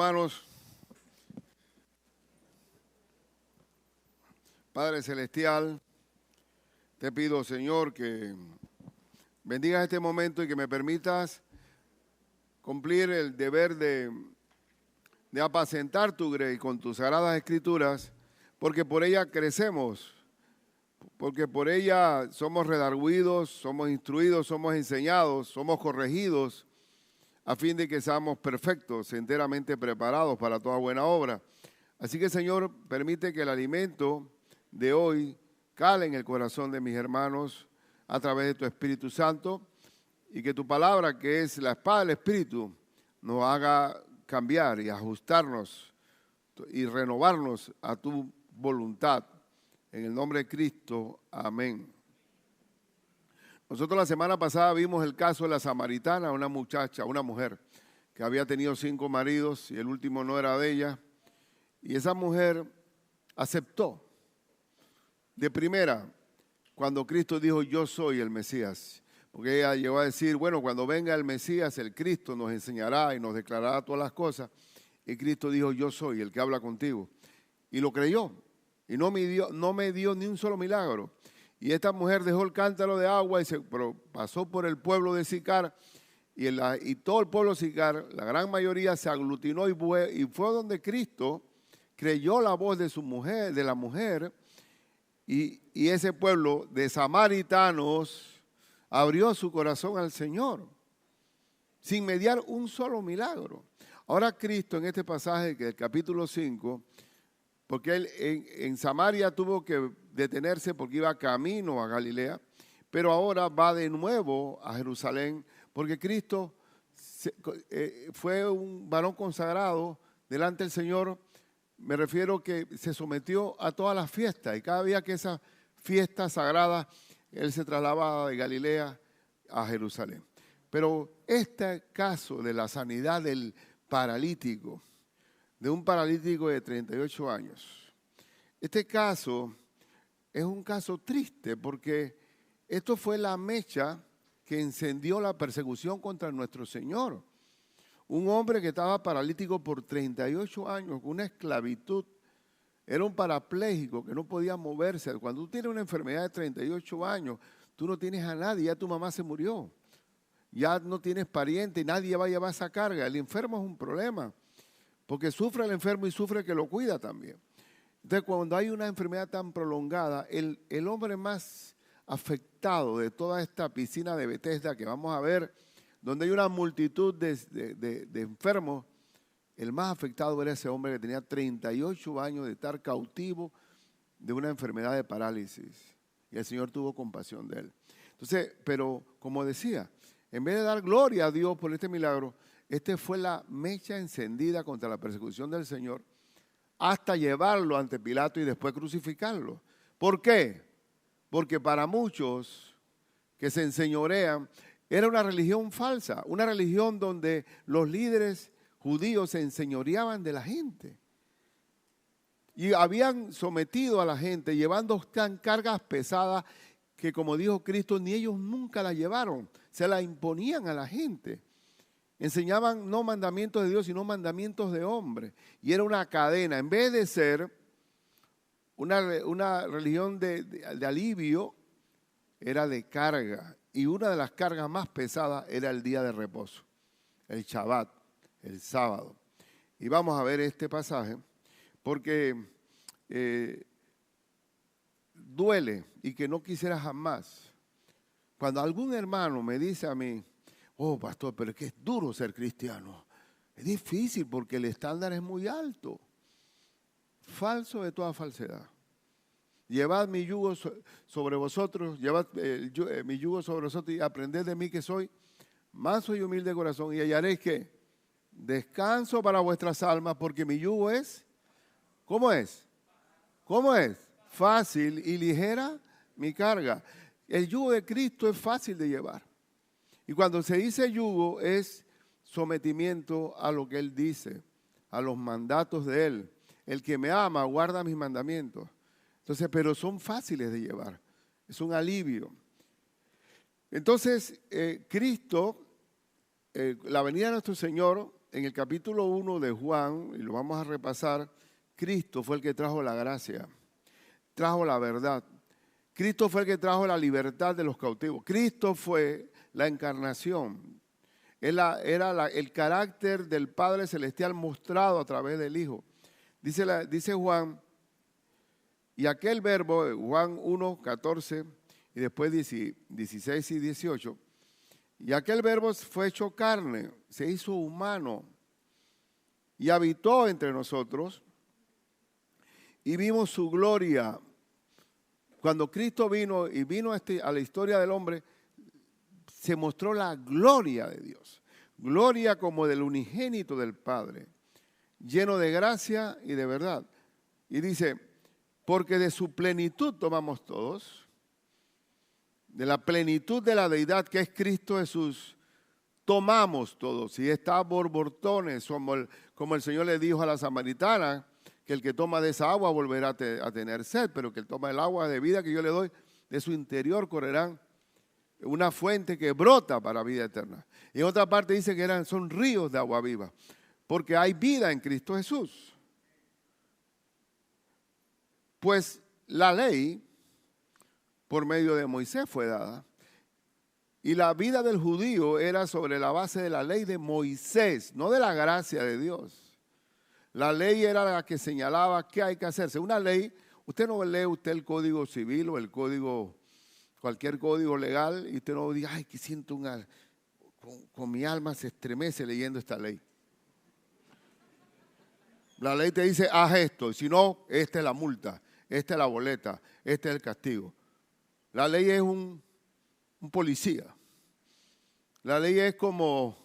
hermanos. Padre Celestial, te pido, Señor, que bendigas este momento y que me permitas cumplir el deber de apacentar tu grey con tus sagradas escrituras, porque por ella crecemos, porque por ella somos redarguidos, somos instruidos, somos enseñados, somos corregidos, a fin de que seamos perfectos, enteramente preparados para toda buena obra. Así que, Señor, permite que el alimento de hoy cale en el corazón de mis hermanos a través de tu Espíritu Santo y que tu palabra, que es la espada del Espíritu, nos haga cambiar y ajustarnos y renovarnos a tu voluntad. En el nombre de Cristo, amén. Nosotros la semana pasada vimos el caso de la samaritana, una muchacha, una mujer que había tenido 5 maridos y el último no era de ella. Y esa mujer aceptó de primera cuando Cristo dijo, yo soy el Mesías. Porque ella llegó a decir, bueno, cuando venga el Mesías, el Cristo nos enseñará y nos declarará todas las cosas. Y Cristo dijo, yo soy el que habla contigo. Y lo creyó. Y no me dio ni un solo milagro. Y esta mujer dejó el cántaro de agua y pasó por el pueblo de Sicar. Y todo el pueblo de Sicar, la gran mayoría, se aglutinó y fue donde Cristo creyó la voz de su mujer, de la mujer. Y ese pueblo de samaritanos abrió su corazón al Señor, sin mediar un solo milagro. Ahora Cristo en este pasaje, que es el capítulo 5, porque él en Samaria tuvo que detenerse porque iba camino a Galilea, pero ahora va de nuevo a Jerusalén, porque Cristo fue un varón consagrado delante del Señor. Me refiero que se sometió a todas las fiestas y cada día que esas fiestas sagradas, él se trasladaba de Galilea a Jerusalén. Pero este caso de la sanidad del paralítico, de un paralítico de 38 años, este caso es un caso triste porque esto fue la mecha que encendió la persecución contra nuestro Señor. Un hombre que estaba paralítico por 38 años, con una esclavitud, era un parapléjico que no podía moverse. Cuando tú tienes una enfermedad de 38 años, tú no tienes a nadie, ya tu mamá se murió, ya no tienes pariente, nadie va a llevar esa carga. El enfermo es un problema, porque sufre el enfermo y sufre el que lo cuida también. Entonces, cuando hay una enfermedad tan prolongada, el hombre más afectado de toda esta piscina de Bethesda que vamos a ver, donde hay una multitud de enfermos, el más afectado era ese hombre que tenía 38 años de estar cautivo de una enfermedad de parálisis. Y el Señor tuvo compasión de él. Entonces, pero como decía, en vez de dar gloria a Dios por este milagro, fue la mecha encendida contra la persecución del Señor hasta llevarlo ante Pilato y después crucificarlo. ¿Por qué? Porque para muchos que se enseñorean, era una religión falsa, una religión donde los líderes judíos se enseñoreaban de la gente. Y habían sometido a la gente, llevando tan cargas pesadas que, como dijo Cristo, ni ellos nunca la llevaron. Se la imponían a la gente. Enseñaban no mandamientos de Dios, sino mandamientos de hombre. Y era una cadena. En vez de ser una religión de alivio, era de carga. Y una de las cargas más pesadas era el día de reposo, el Shabbat, el sábado. Y vamos a ver este pasaje porque duele y que no quisiera jamás. Cuando algún hermano me dice a mí, oh pastor, pero es que es duro ser cristiano. Es difícil porque el estándar es muy alto. Falso de toda falsedad. Llevad mi yugo sobre vosotros, mi yugo sobre vosotros y aprended de mí que soy manso y humilde de corazón y hallaréis que descanso para vuestras almas porque mi yugo es, ¿cómo es? ¿Cómo es? Fácil y ligera mi carga. El yugo de Cristo es fácil de llevar. Y cuando se dice yugo es sometimiento a lo que Él dice, a los mandatos de Él. El que me ama guarda mis mandamientos. Entonces, pero son fáciles de llevar. Es un alivio. Entonces, Cristo, la venida de nuestro Señor en el capítulo 1 de Juan, y lo vamos a repasar, Cristo fue el que trajo la gracia, trajo la verdad. Cristo fue el que trajo la libertad de los cautivos. Cristo fue la encarnación. Era el carácter del Padre Celestial mostrado a través del Hijo. Dice Juan, y aquel verbo, Juan 1, 14, y después 16 y 18, y aquel verbo fue hecho carne, se hizo humano, y habitó entre nosotros, y vimos su gloria. Cuando Cristo vino y vino a la historia del hombre, se mostró la gloria de Dios. Gloria como del unigénito del Padre, lleno de gracia y de verdad. Y dice, porque de su plenitud tomamos todos, de la plenitud de la deidad que es Cristo Jesús, tomamos todos. Y está por borbotones, como el Señor le dijo a la samaritana, que el que toma de esa agua volverá a tener sed, pero que el toma del agua de vida que yo le doy, de su interior correrán una fuente que brota para vida eterna. Y en otra parte dice que son ríos de agua viva, porque hay vida en Cristo Jesús. Pues la ley, por medio de Moisés fue dada, y la vida del judío era sobre la base de la ley de Moisés, no de la gracia de Dios. La ley era la que señalaba qué hay que hacerse. Una ley, usted no lee el Código Civil o cualquier código legal, y usted no diga, ay, que siento con mi alma se estremece leyendo esta ley. La ley te dice, haz esto, y si no, esta es la multa, esta es la boleta, este es el castigo. La ley es un policía. La ley es como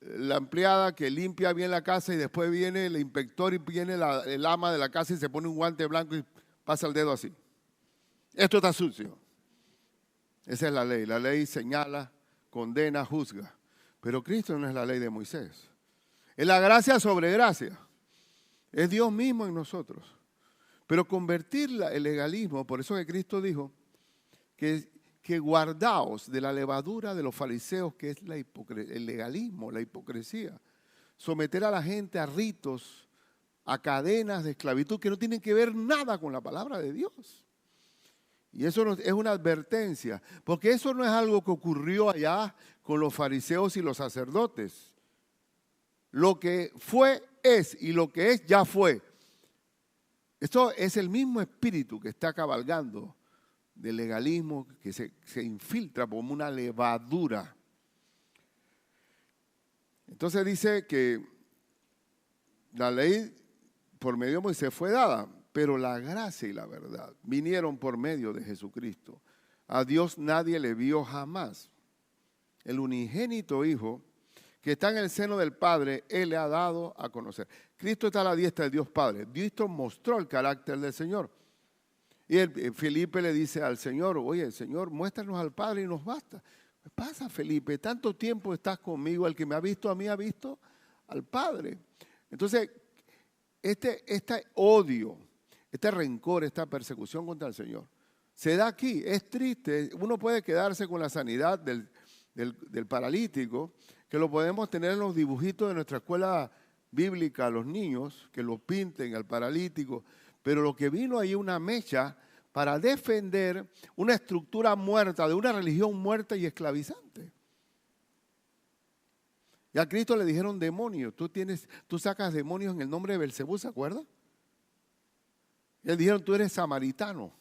la empleada que limpia bien la casa y después viene el inspector y viene el ama de la casa y se pone un guante blanco y pasa el dedo así. Esto está sucio. Esa es la ley. La ley señala, condena, juzga. Pero Cristo no es la ley de Moisés. Es la gracia sobre gracia. Es Dios mismo en nosotros. Pero convertir el legalismo, por eso que Cristo dijo que guardaos de la levadura de los fariseos, que es el legalismo, la hipocresía. Someter a la gente a ritos, a cadenas de esclavitud que no tienen que ver nada con la palabra de Dios. Y eso es una advertencia, porque eso no es algo que ocurrió allá con los fariseos y los sacerdotes. Lo que fue es, y lo que es ya fue. Esto es el mismo espíritu que está cabalgando del legalismo, que se infiltra como una levadura. Entonces dice que la ley por medio de Moisés fue dada, pero la gracia y la verdad vinieron por medio de Jesucristo. A Dios nadie le vio jamás. El unigénito Hijo que está en el seno del Padre, Él le ha dado a conocer. Cristo está a la diestra de Dios Padre. Cristo mostró el carácter del Señor. Y Felipe le dice al Señor, oye, Señor, muéstranos al Padre y nos basta. ¿Qué pasa, Felipe? Tanto tiempo estás conmigo, el que me ha visto a mí ha visto al Padre. Entonces, este odio, este rencor, esta persecución contra el Señor, se da aquí. Es triste. Uno puede quedarse con la sanidad del paralítico, que lo podemos tener en los dibujitos de nuestra escuela bíblica, a los niños, que lo pinten al paralítico. Pero lo que vino ahí una mecha para defender una estructura muerta, de una religión muerta y esclavizante. Y a Cristo le dijeron demonios. Tú sacas demonios en el nombre de Belcebú, ¿se acuerda? Y le dijeron, tú eres samaritano.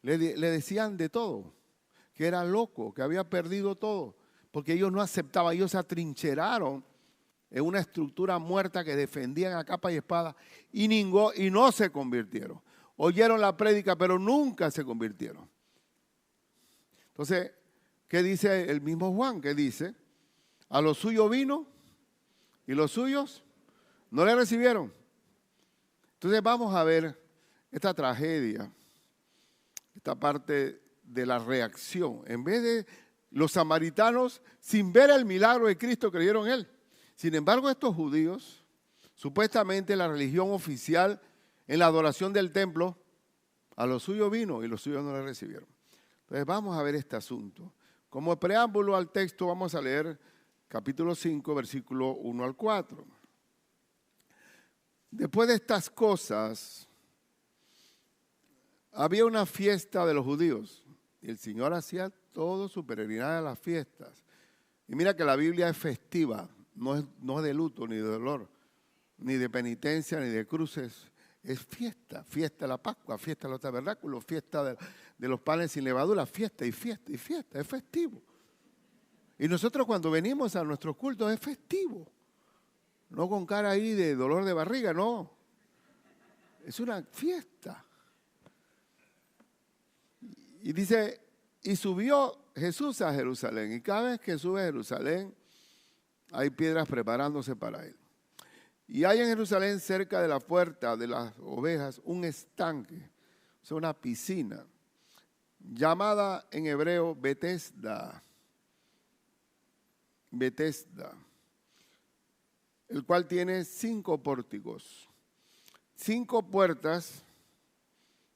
Le decían de todo, que era loco, que había perdido todo, porque ellos no aceptaban, ellos se atrincheraron en una estructura muerta que defendían a capa y espada y no se convirtieron. Oyeron la prédica, pero nunca se convirtieron. Entonces, ¿qué dice el mismo Juan? ¿Qué dice? A los suyos vino y los suyos no le recibieron. Entonces vamos a ver esta tragedia, esta parte de la reacción. En vez de los samaritanos, sin ver el milagro de Cristo, creyeron en Él. Sin embargo, estos judíos, supuestamente la religión oficial en la adoración del templo, a los suyos vino y los suyos no le recibieron. Entonces vamos a ver este asunto. Como preámbulo al texto vamos a leer capítulo 5, versículo 1 al 4. Después de estas cosas, había una fiesta de los judíos y el Señor hacía todo su peregrinaje a las fiestas. Y mira que la Biblia es festiva, no es de luto, ni de dolor, ni de penitencia, ni de cruces. Es fiesta, fiesta de la Pascua, fiesta de los tabernáculos, fiesta de los panes sin levadura, fiesta y fiesta y fiesta, es festivo. Y nosotros cuando venimos a nuestros cultos es festivo, no con cara ahí de dolor de barriga, no. Es una fiesta. Y dice, y subió Jesús a Jerusalén. Y cada vez que sube a Jerusalén, hay piedras preparándose para él. Y hay en Jerusalén, cerca de la puerta de las ovejas, un estanque, o sea, una piscina, llamada en hebreo Betesda. Betesda, el cual tiene 5 pórticos, 5 puertas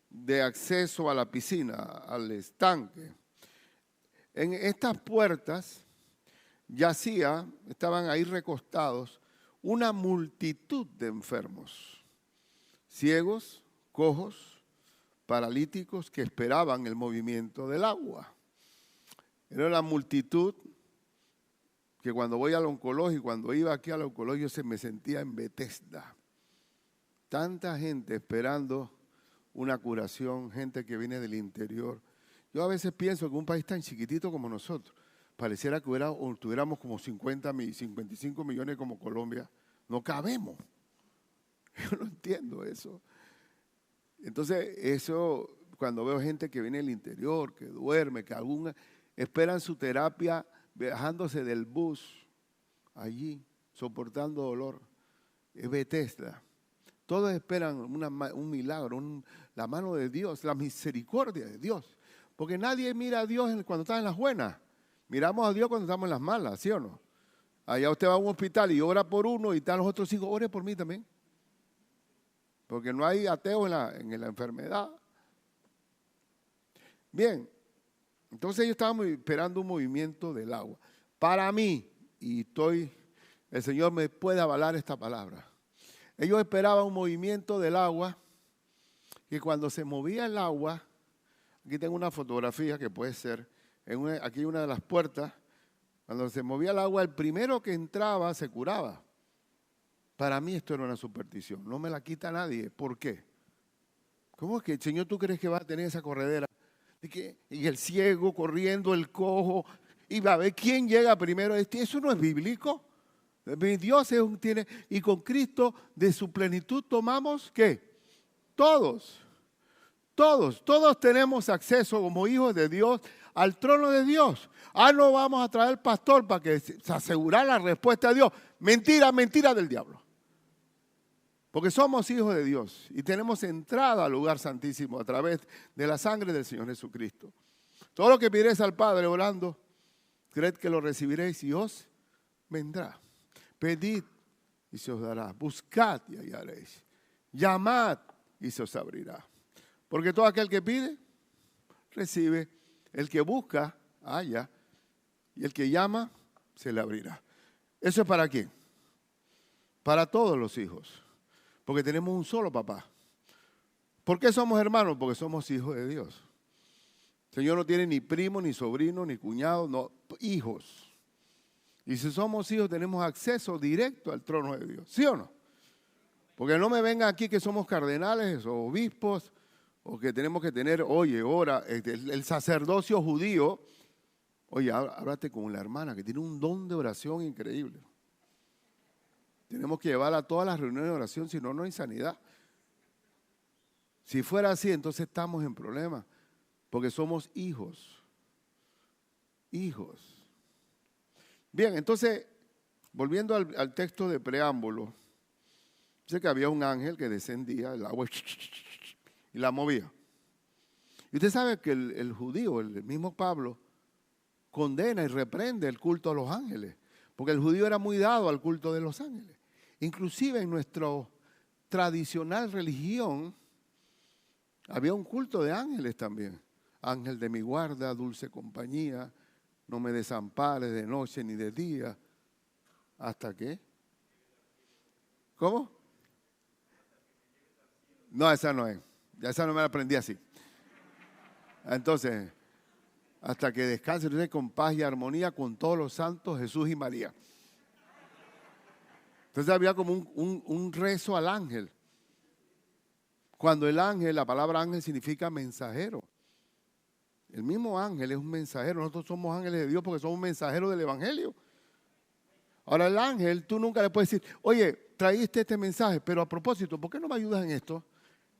de acceso a la piscina, al estanque. En estas puertas estaban ahí recostados una multitud de enfermos, ciegos, cojos, paralíticos que esperaban el movimiento del agua. Era la multitud que cuando voy al oncológico, cuando iba aquí al oncológico, se me sentía en Betesda. Tanta gente esperando una curación, gente que viene del interior. Yo a veces pienso que un país tan chiquitito como nosotros, pareciera que tuviéramos como 55 millones como Colombia, no cabemos. Yo no entiendo eso. Entonces, eso, cuando veo gente que viene del interior, que duerme, que esperan su terapia bajándose del bus, allí, soportando dolor, es Betesda. Todos esperan un milagro, la mano de Dios, la misericordia de Dios. Porque nadie mira a Dios cuando está en las buenas. Miramos a Dios cuando estamos en las malas, ¿sí o no? Allá usted va a un hospital y ora por uno y están los otros 5, ore por mí también. Porque no hay ateo en la enfermedad. Bien, entonces ellos estaban esperando un movimiento del agua. Para mí, el Señor me puede avalar esta palabra. Ellos esperaban un movimiento del agua, que cuando se movía el agua, aquí tengo una fotografía que puede ser, aquí hay una de las puertas, cuando se movía el agua, el primero que entraba se curaba. Para mí esto era una superstición, no me la quita nadie. ¿Por qué? ¿Cómo es que, Señor, tú crees que va a tener esa corredera? Y el ciego corriendo, el cojo, y va a ver quién llega primero. Eso no es bíblico. Dios tiene, y con Cristo de su plenitud tomamos, ¿qué? Todos tenemos acceso como hijos de Dios al trono de Dios. No vamos a traer al pastor para que se asegure la respuesta de Dios. Mentira, mentira del diablo. Porque somos hijos de Dios y tenemos entrada al lugar santísimo a través de la sangre del Señor Jesucristo. Todo lo que pidéis al Padre orando, creed que lo recibiréis y os vendrá. Pedid y se os dará. Buscad y hallaréis. Llamad y se os abrirá. Porque todo aquel que pide, recibe. El que busca, halla. Y el que llama, se le abrirá. ¿Eso es para quién? Para todos los hijos. Porque tenemos un solo papá. ¿Por qué somos hermanos? Porque somos hijos de Dios. El Señor no tiene ni primo, ni sobrino, ni cuñado, no, hijos. Y si somos hijos tenemos acceso directo al trono de Dios. ¿Sí o no? Porque no me vengan aquí que somos cardenales o obispos o que tenemos que tener, el sacerdocio judío. Oye, háblate con la hermana que tiene un don de oración increíble. Tenemos que llevarla a todas las reuniones de oración, si no, no hay sanidad. Si fuera así, entonces estamos en problemas, porque somos hijos. Hijos. Bien, entonces, volviendo al texto de preámbulo, dice que había un ángel que descendía, el agua, y la movía. Y usted sabe que el judío, el mismo Pablo, condena y reprende el culto a los ángeles, porque el judío era muy dado al culto de los ángeles. Inclusive en nuestra tradicional religión había un culto de ángeles también. Ángel de mi guarda, dulce compañía, no me desampares de noche ni de día. ¿Hasta qué? ¿Cómo? No, esa no es. Ya esa no me la aprendí así. Entonces, hasta que descanse con paz y armonía con todos los santos, Jesús y María. Entonces había como un rezo al ángel. Cuando el ángel, la palabra ángel significa mensajero. El mismo ángel es un mensajero. Nosotros somos ángeles de Dios porque somos mensajeros del evangelio. Ahora el ángel, tú nunca le puedes decir, oye, traíste este mensaje, pero a propósito, ¿por qué no me ayudas en esto?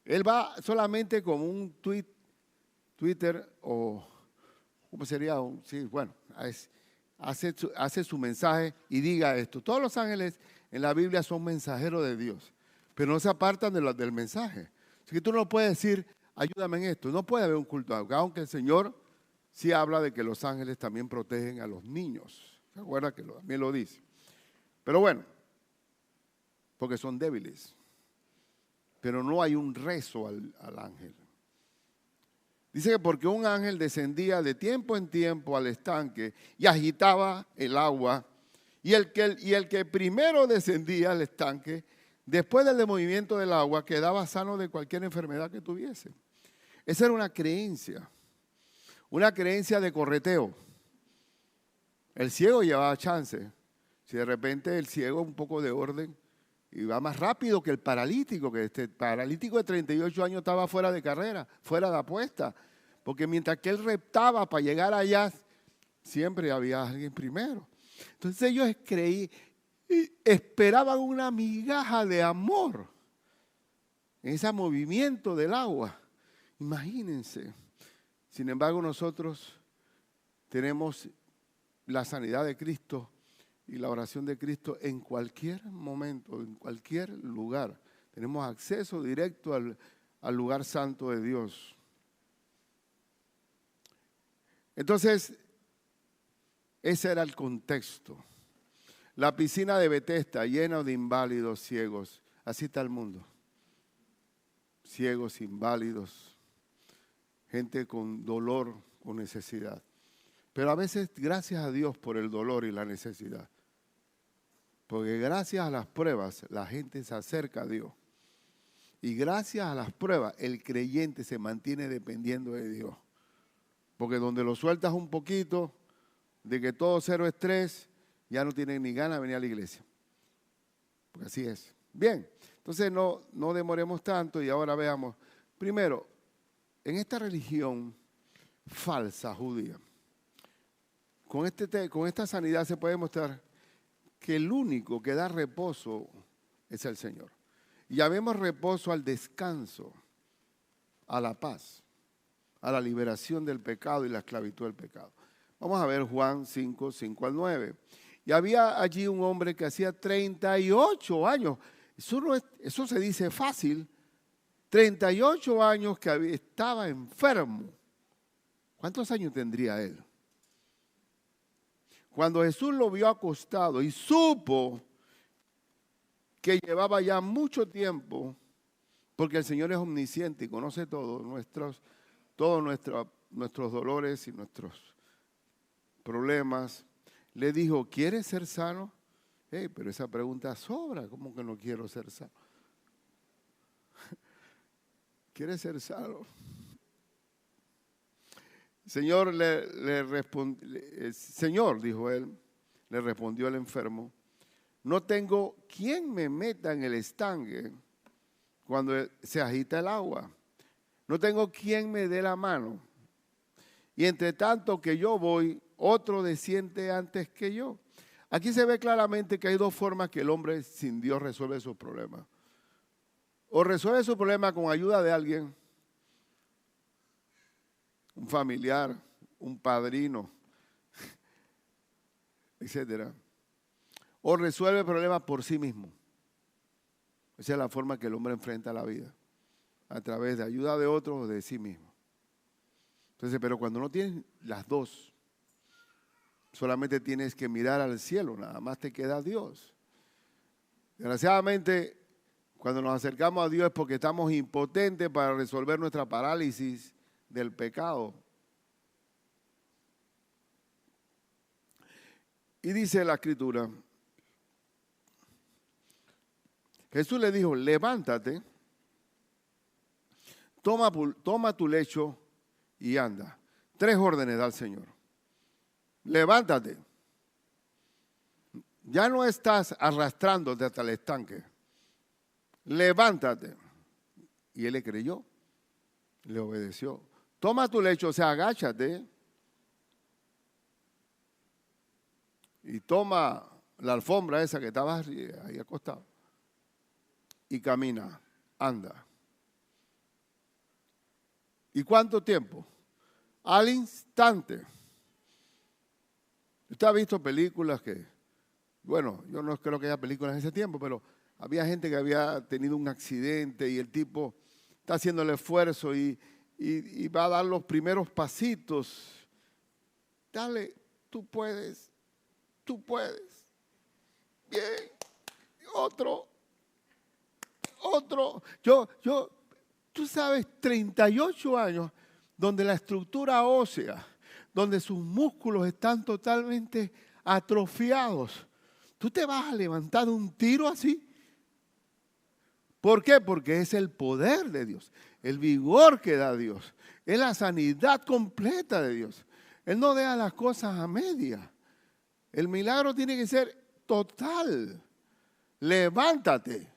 Él va solamente con un Twitter o, ¿cómo sería? Sí, bueno, hace su mensaje y diga esto. Todos los ángeles en la Biblia son mensajeros de Dios, pero no se apartan del mensaje. Así que tú no puedes decir, ayúdame en esto. No puede haber un culto, aunque el Señor sí habla de que los ángeles también protegen a los niños. ¿Se acuerda que también lo dice? Pero bueno, porque son débiles. Pero no hay un rezo al ángel. Dice que porque un ángel descendía de tiempo en tiempo al estanque y agitaba el agua, y el que primero descendía al estanque, después del movimiento del agua, quedaba sano de cualquier enfermedad que tuviese. Esa era una creencia de correteo. El ciego llevaba chance. Si de repente el ciego un poco de orden y va más rápido que el paralítico, que este paralítico de 38 años estaba fuera de carrera, fuera de apuesta, porque mientras que él reptaba para llegar allá, siempre había alguien primero. Entonces ellos esperaban una migaja de amor en ese movimiento del agua. Imagínense. Sin embargo, nosotros tenemos la sanidad de Cristo y la oración de Cristo en cualquier momento, en cualquier lugar. Tenemos acceso directo al lugar santo de Dios. Entonces, ese era el contexto. La piscina de Bethesda llena de inválidos, ciegos. Así está el mundo. Ciegos, inválidos, gente con dolor, con necesidad. Pero a veces, gracias a Dios por el dolor y la necesidad. Porque gracias a las pruebas, la gente se acerca a Dios. Y gracias a las pruebas, el creyente se mantiene dependiendo de Dios. Porque donde lo sueltas un poquito, de que todo cero estrés, ya no tienen ni ganas de venir a la iglesia. Porque así es. Bien, entonces no demoremos tanto y ahora veamos. Primero, en esta religión falsa judía, con esta sanidad se puede mostrar que el único que da reposo es el Señor. Y llamemos reposo al descanso, a la paz, a la liberación del pecado y la esclavitud del pecado. Vamos a ver Juan 5, 5 al 9. Y había allí un hombre que hacía 38 años. Eso se dice fácil. 38 años que estaba enfermo. ¿Cuántos años tendría él? Cuando Jesús lo vio acostado y supo que llevaba ya mucho tiempo, porque el Señor es omnisciente y conoce todos nuestros dolores y nuestros problemas, le dijo, ¿quieres ser sano? Pero esa pregunta sobra, ¿cómo que no quiero ser sano? ¿Quieres ser sano? Señor, Señor, dijo él, le respondió el enfermo, no tengo quien me meta en el estanque cuando se agita el agua. No tengo quien me dé la mano. Y entre tanto que yo voy, otro desciende antes que yo. Aquí se ve claramente que hay dos formas que el hombre sin Dios resuelve sus problemas. O resuelve su problema con ayuda de alguien, un familiar, un padrino, etcétera. O resuelve el problema por sí mismo. Esa es la forma que el hombre enfrenta la vida, a través de ayuda de otros o de sí mismo. Entonces, pero cuando no tienes las dos, solamente tienes que mirar al cielo, nada más te queda Dios. Desgraciadamente, cuando nos acercamos a Dios es porque estamos impotentes para resolver nuestra parálisis del pecado. Y dice la Escritura Jesús le dijo, levántate, toma tu lecho y anda. 3 órdenes da el Señor. Levántate. Ya no estás arrastrándote hasta el estanque. Levántate. Y él le creyó, le obedeció. Toma tu lecho, o sea, agáchate. Y toma la alfombra esa que estaba ahí acostado. Y camina, anda. ¿Y cuánto tiempo? Al instante. Usted ha visto películas que, bueno, yo no creo que haya películas en ese tiempo, pero había gente que había tenido un accidente y el tipo está haciendo el esfuerzo y va a dar los primeros pasitos. Dale, tú puedes. Bien. Otro. Tú sabes, 38 años donde la estructura ósea, donde sus músculos están totalmente atrofiados. ¿Tú te vas a levantar de un tiro así? ¿Por qué? Porque es el poder de Dios, el vigor que da Dios, es la sanidad completa de Dios. Él no deja las cosas a media. El milagro tiene que ser total. Levántate.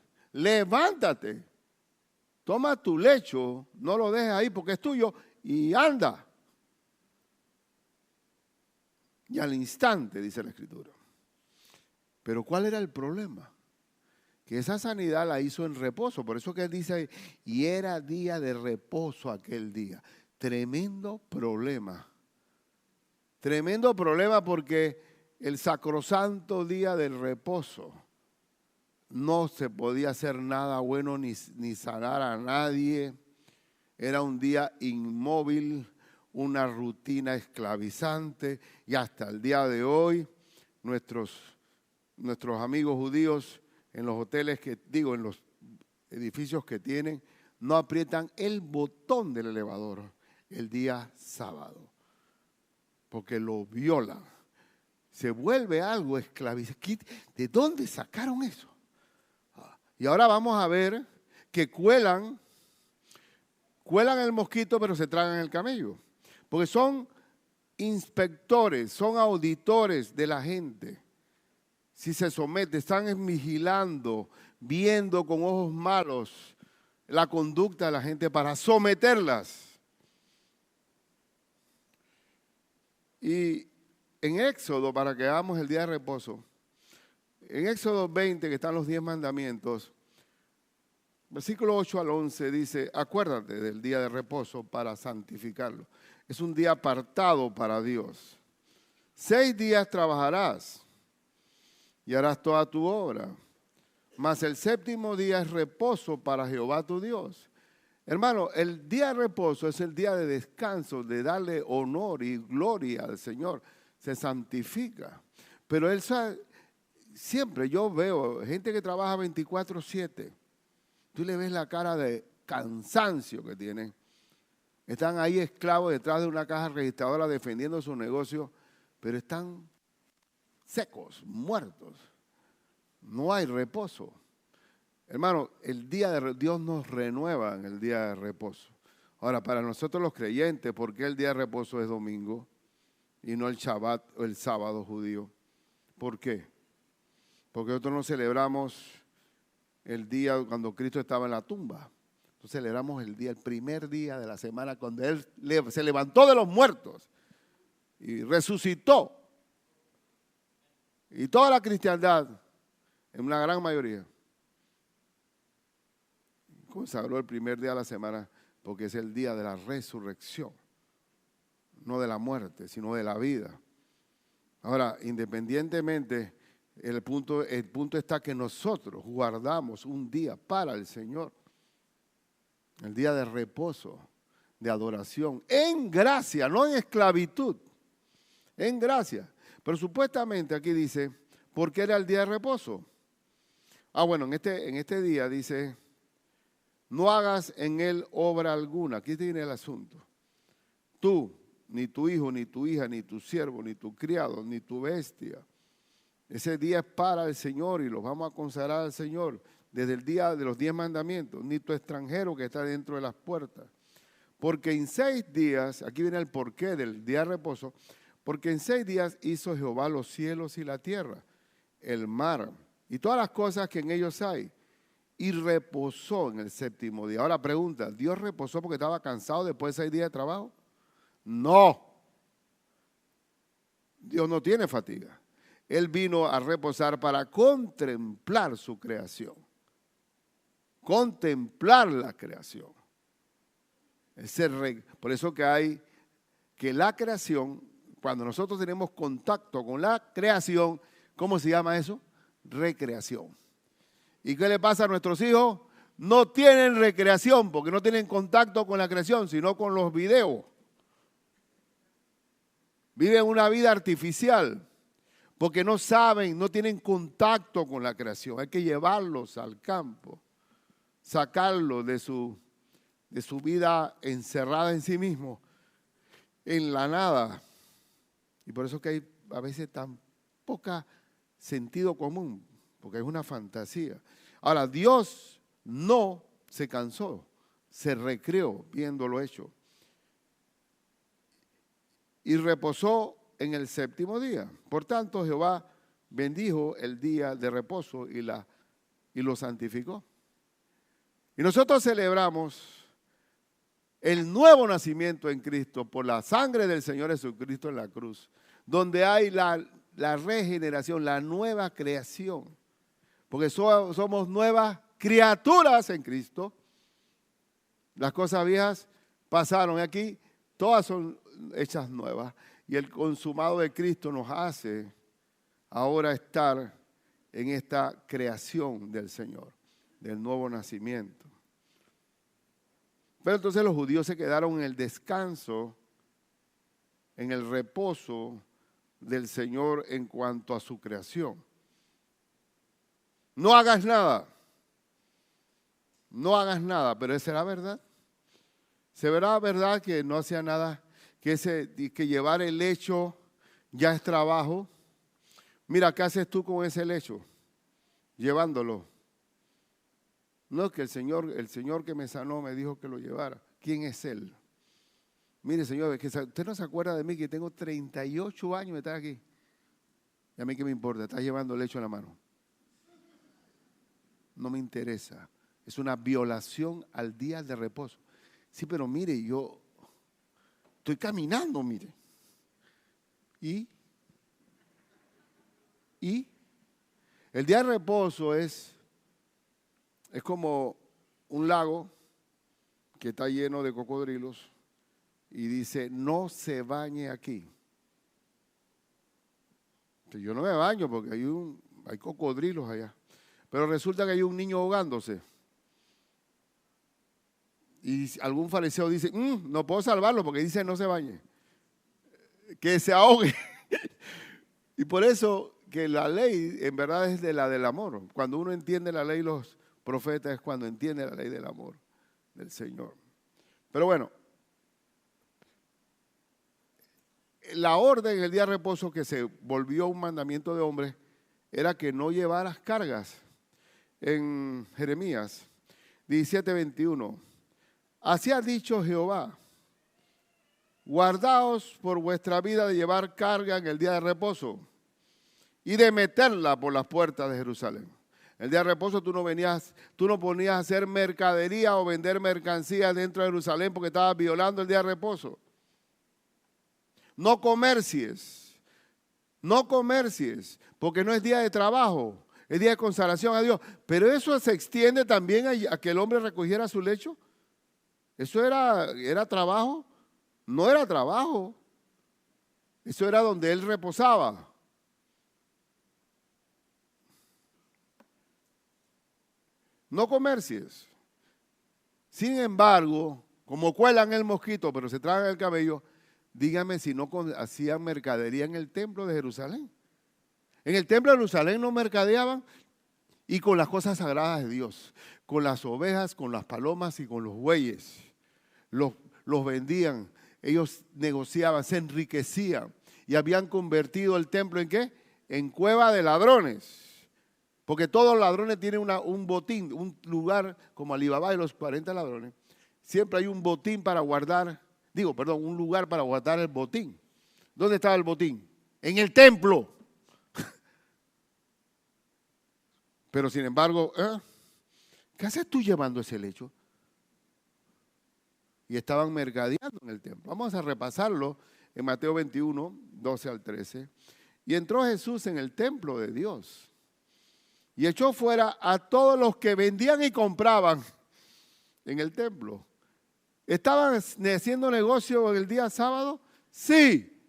Toma tu lecho, no lo dejes ahí porque es tuyo y anda. Y al instante, dice la Escritura. Pero ¿cuál era el problema? Que esa sanidad la hizo en reposo. Por eso que él dice ahí, y era día de reposo aquel día. Tremendo problema. Tremendo problema porque el sacrosanto día del reposo no se podía hacer nada bueno ni sanar a nadie. Era un día inmóvil, una rutina esclavizante y hasta el día de hoy nuestros amigos judíos en los hoteles en los edificios que tienen, no aprietan el botón del elevador el día sábado porque lo violan. Se vuelve algo esclavizante. ¿De dónde sacaron eso? Y ahora vamos a ver que cuelan el mosquito, pero se tragan el camello. Porque son inspectores, son auditores de la gente. Si se somete, están vigilando, viendo con ojos malos la conducta de la gente para someterlas. Y en Éxodo, para que hagamos el día de reposo, en Éxodo 20, que están los 10 mandamientos, versículo 8 al 11 dice, acuérdate del día de reposo para santificarlo. Es un día apartado para Dios. 6 días trabajarás y harás toda tu obra, mas el 7º día es reposo para Jehová tu Dios. Hermano, el día de reposo es el día de descanso, de darle honor y gloria al Señor. Se santifica. Pero él sabe, siempre yo veo gente que trabaja 24/7. Tú le ves la cara de cansancio que tienen. Están ahí esclavos detrás de una caja registradora defendiendo su negocio, pero están secos, muertos. No hay reposo. Hermano, el día de Dios nos renueva en el día de reposo. Ahora, para nosotros los creyentes, ¿por qué el día de reposo es domingo y no el Shabbat o el sábado judío? ¿Por qué? Porque nosotros no celebramos el día cuando Cristo estaba en la tumba. Nosotros celebramos el primer día de la semana cuando Él se levantó de los muertos y resucitó. Y toda la cristiandad, en una gran mayoría, consagró el primer día de la semana porque es el día de la resurrección. No de la muerte, sino de la vida. Ahora, independientemente, el punto está que nosotros guardamos un día para el Señor. El día de reposo, de adoración, en gracia, no en esclavitud, en gracia. Pero supuestamente aquí dice, ¿por qué era el día de reposo? Bueno, en este día dice, no hagas en él obra alguna. Aquí tiene el asunto. Tú, ni tu hijo, ni tu hija, ni tu siervo, ni tu criado, ni tu bestia. Ese día es para el Señor y lo vamos a consagrar al Señor. desde el día de los 10 mandamientos, ni tu extranjero que está dentro de las puertas. Porque en 6 días, aquí viene el porqué del día de reposo, porque en 6 días hizo Jehová los cielos y la tierra, el mar y todas las cosas que en ellos hay, y reposó en el 7º día. Ahora pregunta, ¿Dios reposó porque estaba cansado después de 6 días de trabajo? No. Dios no tiene fatiga. Él vino a reposar para contemplar su creación. Contemplar la creación. Por eso que hay que la creación, cuando nosotros tenemos contacto con la creación, ¿cómo se llama eso? Recreación. ¿Y qué le pasa a nuestros hijos? No tienen recreación porque no tienen contacto con la creación, sino con los videos. Viven una vida artificial porque no saben, no tienen contacto con la creación. Hay que llevarlos al campo, sacarlos de su vida encerrada en sí mismo, en la nada. Y por eso que hay a veces tan poca sentido común, porque es una fantasía. Ahora, Dios no se cansó, se recreó viéndolo hecho. Y reposó en el 7º día. Por tanto, Jehová bendijo el día de reposo y lo santificó. Y nosotros celebramos el nuevo nacimiento en Cristo por la sangre del Señor Jesucristo en la cruz, donde hay la regeneración, la nueva creación, porque somos nuevas criaturas en Cristo. Las cosas viejas pasaron aquí, todas son hechas nuevas, y el consumado de Cristo nos hace ahora estar en esta creación del Señor, del nuevo nacimiento. Pero entonces los judíos se quedaron en el descanso, en el reposo del Señor en cuanto a su creación. No hagas nada. No hagas nada, pero ¿será verdad? ¿Será verdad que no hacía nada? Que llevar el lecho ya es trabajo. Mira, ¿qué haces tú con ese lecho? Llevándolo. No, que el Señor que me sanó me dijo que lo llevara. ¿Quién es Él? Mire, Señor, es que usted no se acuerda de mí, que tengo 38 años de estar aquí. ¿Y a mí qué me importa? Estás llevando el lecho en la mano. No me interesa. Es una violación al día de reposo. Sí, pero mire, yo estoy caminando, mire. ¿Y? El día de reposo es como un lago que está lleno de cocodrilos y dice, no se bañe aquí. Entonces, yo no me baño porque hay cocodrilos allá. Pero resulta que hay un niño ahogándose. Y algún fariseo dice, no puedo salvarlo porque dice no se bañe. Que se ahogue. Y por eso que la ley en verdad es la del amor. Cuando uno entiende la ley, los profetas, es cuando entiende la ley del amor del Señor. Pero bueno, la orden en el día de reposo que se volvió un mandamiento de hombres era que no llevaras cargas. En Jeremías 17:21, así ha dicho Jehová, guardaos por vuestra vida de llevar carga en el día de reposo y de meterla por las puertas de Jerusalén. El día de reposo tú no ponías a hacer mercadería o vender mercancías dentro de Jerusalén porque estabas violando el día de reposo. No comercies, porque no es día de trabajo, es día de consagración a Dios. Pero eso se extiende también a que el hombre recogiera su lecho. ¿Eso era trabajo? No era trabajo. Eso era donde él reposaba. No comercies. Sin embargo, como cuelan el mosquito, pero se tragan el cabello, dígame si no hacían mercadería en el templo de Jerusalén. En el templo de Jerusalén no mercadeaban, y con las cosas sagradas de Dios, con las ovejas, con las palomas y con los bueyes. Los vendían, ellos negociaban, se enriquecían y habían convertido el templo ¿en qué? En cueva de ladrones. Porque todos los ladrones tienen un botín, un lugar como Alibaba y los 40 ladrones. Siempre hay un botín para guardar, un lugar para guardar el botín. ¿Dónde estaba el botín? En el templo. Pero sin embargo, ¿qué haces tú llevando ese lecho? Y estaban mercadeando en el templo. Vamos a repasarlo en Mateo 21, 12 al 13. Y entró Jesús en el templo de Dios y echó fuera a todos los que vendían y compraban en el templo. ¿Estaban haciendo negocio en el día sábado? Sí.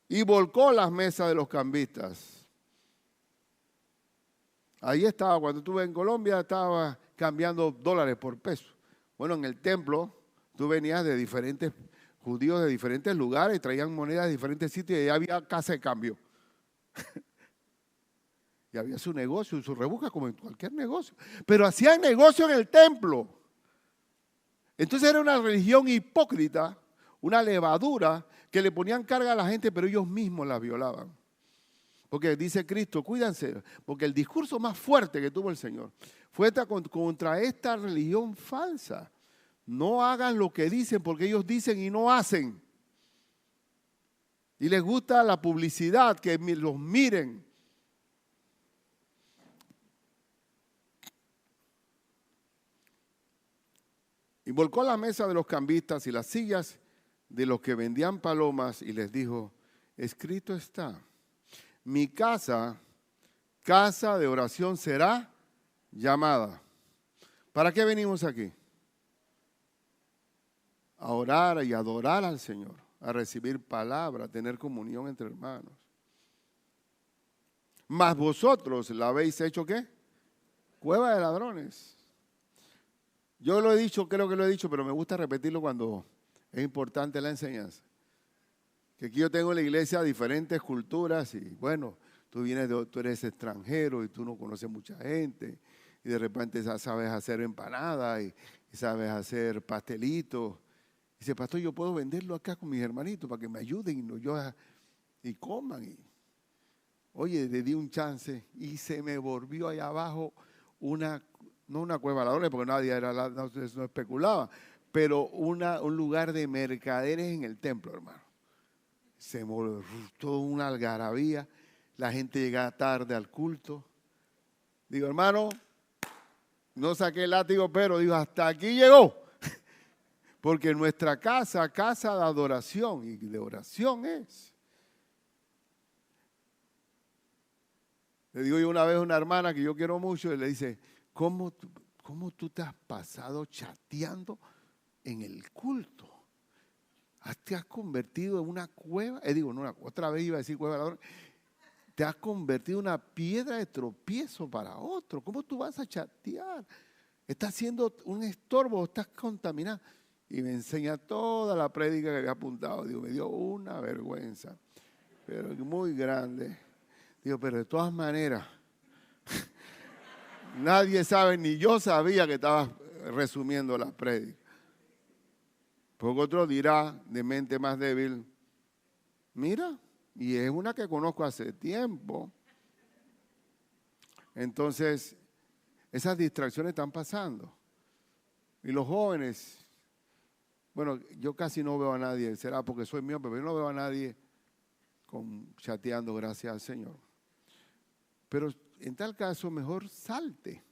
Y volcó las mesas de los cambistas. Ahí estaba, cuando estuve en Colombia, estaba cambiando dólares por pesos. Bueno, en el templo, tú venías de diferentes judíos de diferentes lugares, traían monedas de diferentes sitios y ahí había casa de cambio. Y había su negocio, su rebusca, como en cualquier negocio. Pero hacían negocio en el templo. Entonces era una religión hipócrita, una levadura, que le ponían carga a la gente, pero ellos mismos la violaban. Porque dice Cristo, cuídense, porque el discurso más fuerte que tuvo el Señor fue contra esta religión falsa. No hagan lo que dicen porque ellos dicen y no hacen. Y les gusta la publicidad, que los miren. Y volcó la mesa de los cambistas y las sillas de los que vendían palomas y les dijo, escrito está, mi casa, casa de oración será llamada. ¿Para qué venimos aquí? A orar y adorar al Señor, a recibir palabra, a tener comunión entre hermanos. Mas vosotros la habéis hecho, ¿qué? Cueva de ladrones. Yo lo he dicho, creo que lo he dicho, pero me gusta repetirlo cuando es importante la enseñanza. Que aquí yo tengo en la iglesia diferentes culturas y bueno, tú eres extranjero y tú no conoces mucha gente y de repente sabes hacer empanadas y sabes hacer pastelitos. Dice, pastor, yo puedo venderlo acá con mis hermanitos para que me ayuden y coman. Oye, le di un chance y se me volvió allá abajo no una cueva de ladrones, porque nadie no especulaba, pero un lugar de mercaderes en el templo, hermano. Se volvió toda una algarabía, la gente llegaba tarde al culto. Digo, hermano, no saqué el látigo, pero digo, hasta aquí llegó. Porque nuestra casa, casa de adoración y de oración es. Le digo yo una vez a una hermana que yo quiero mucho y le dice, ¿cómo tú te has pasado chateando en el culto? ¿Te has convertido en una cueva? Otra vez iba a decir cueva de ladrones. Te has convertido en una piedra de tropiezo para otro. ¿Cómo tú vas a chatear? Estás haciendo un estorbo, estás contaminado. Y me enseña toda la prédica que había apuntado. Digo, me dio una vergüenza, pero muy grande. Digo, pero de todas maneras, nadie sabe, ni yo sabía que estaba resumiendo la prédica. Porque otro dirá, de mente más débil, mira, y es una que conozco hace tiempo. Entonces, esas distracciones están pasando. Y los jóvenes, bueno, yo casi no veo a nadie, será porque soy mío, pero yo no veo a nadie chateando, gracias al Señor. Pero en tal caso, mejor salte.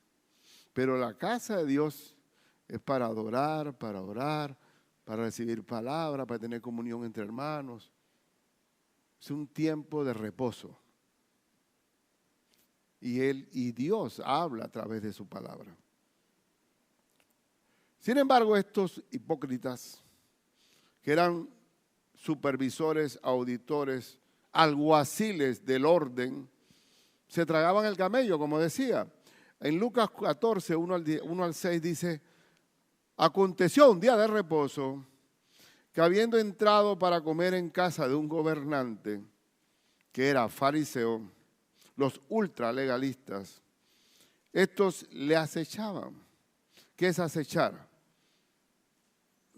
Pero la casa de Dios es para adorar, para orar, para recibir palabra, para tener comunión entre hermanos. Es un tiempo de reposo. Y Dios habla a través de su palabra. Sin embargo, estos hipócritas, que eran supervisores, auditores, alguaciles del orden, se tragaban el camello, como decía. En Lucas 14, 1 al 6 dice, aconteció un día de reposo que habiendo entrado para comer en casa de un gobernante, que era fariseo, los ultralegalistas, estos le acechaban. ¿Qué es acechar?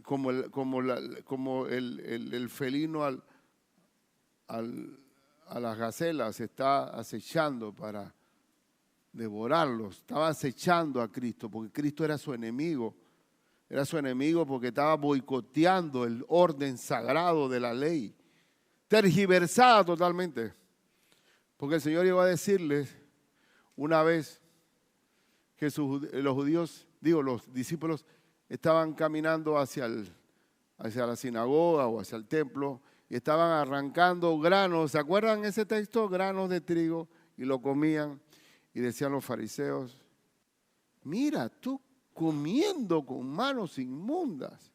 Como el felino a las gacelas está acechando para devorarlos. Estaba acechando a Cristo porque Cristo era su enemigo. Era su enemigo porque estaba boicoteando el orden sagrado de la ley. Tergiversada totalmente. Porque el Señor llegó a decirles una vez que los judíos, los discípulos estaban caminando hacia la sinagoga o hacia el templo y estaban arrancando granos. ¿Se acuerdan ese texto? Granos de trigo, y lo comían. Y decían los fariseos: mira, tú comiendo con manos inmundas.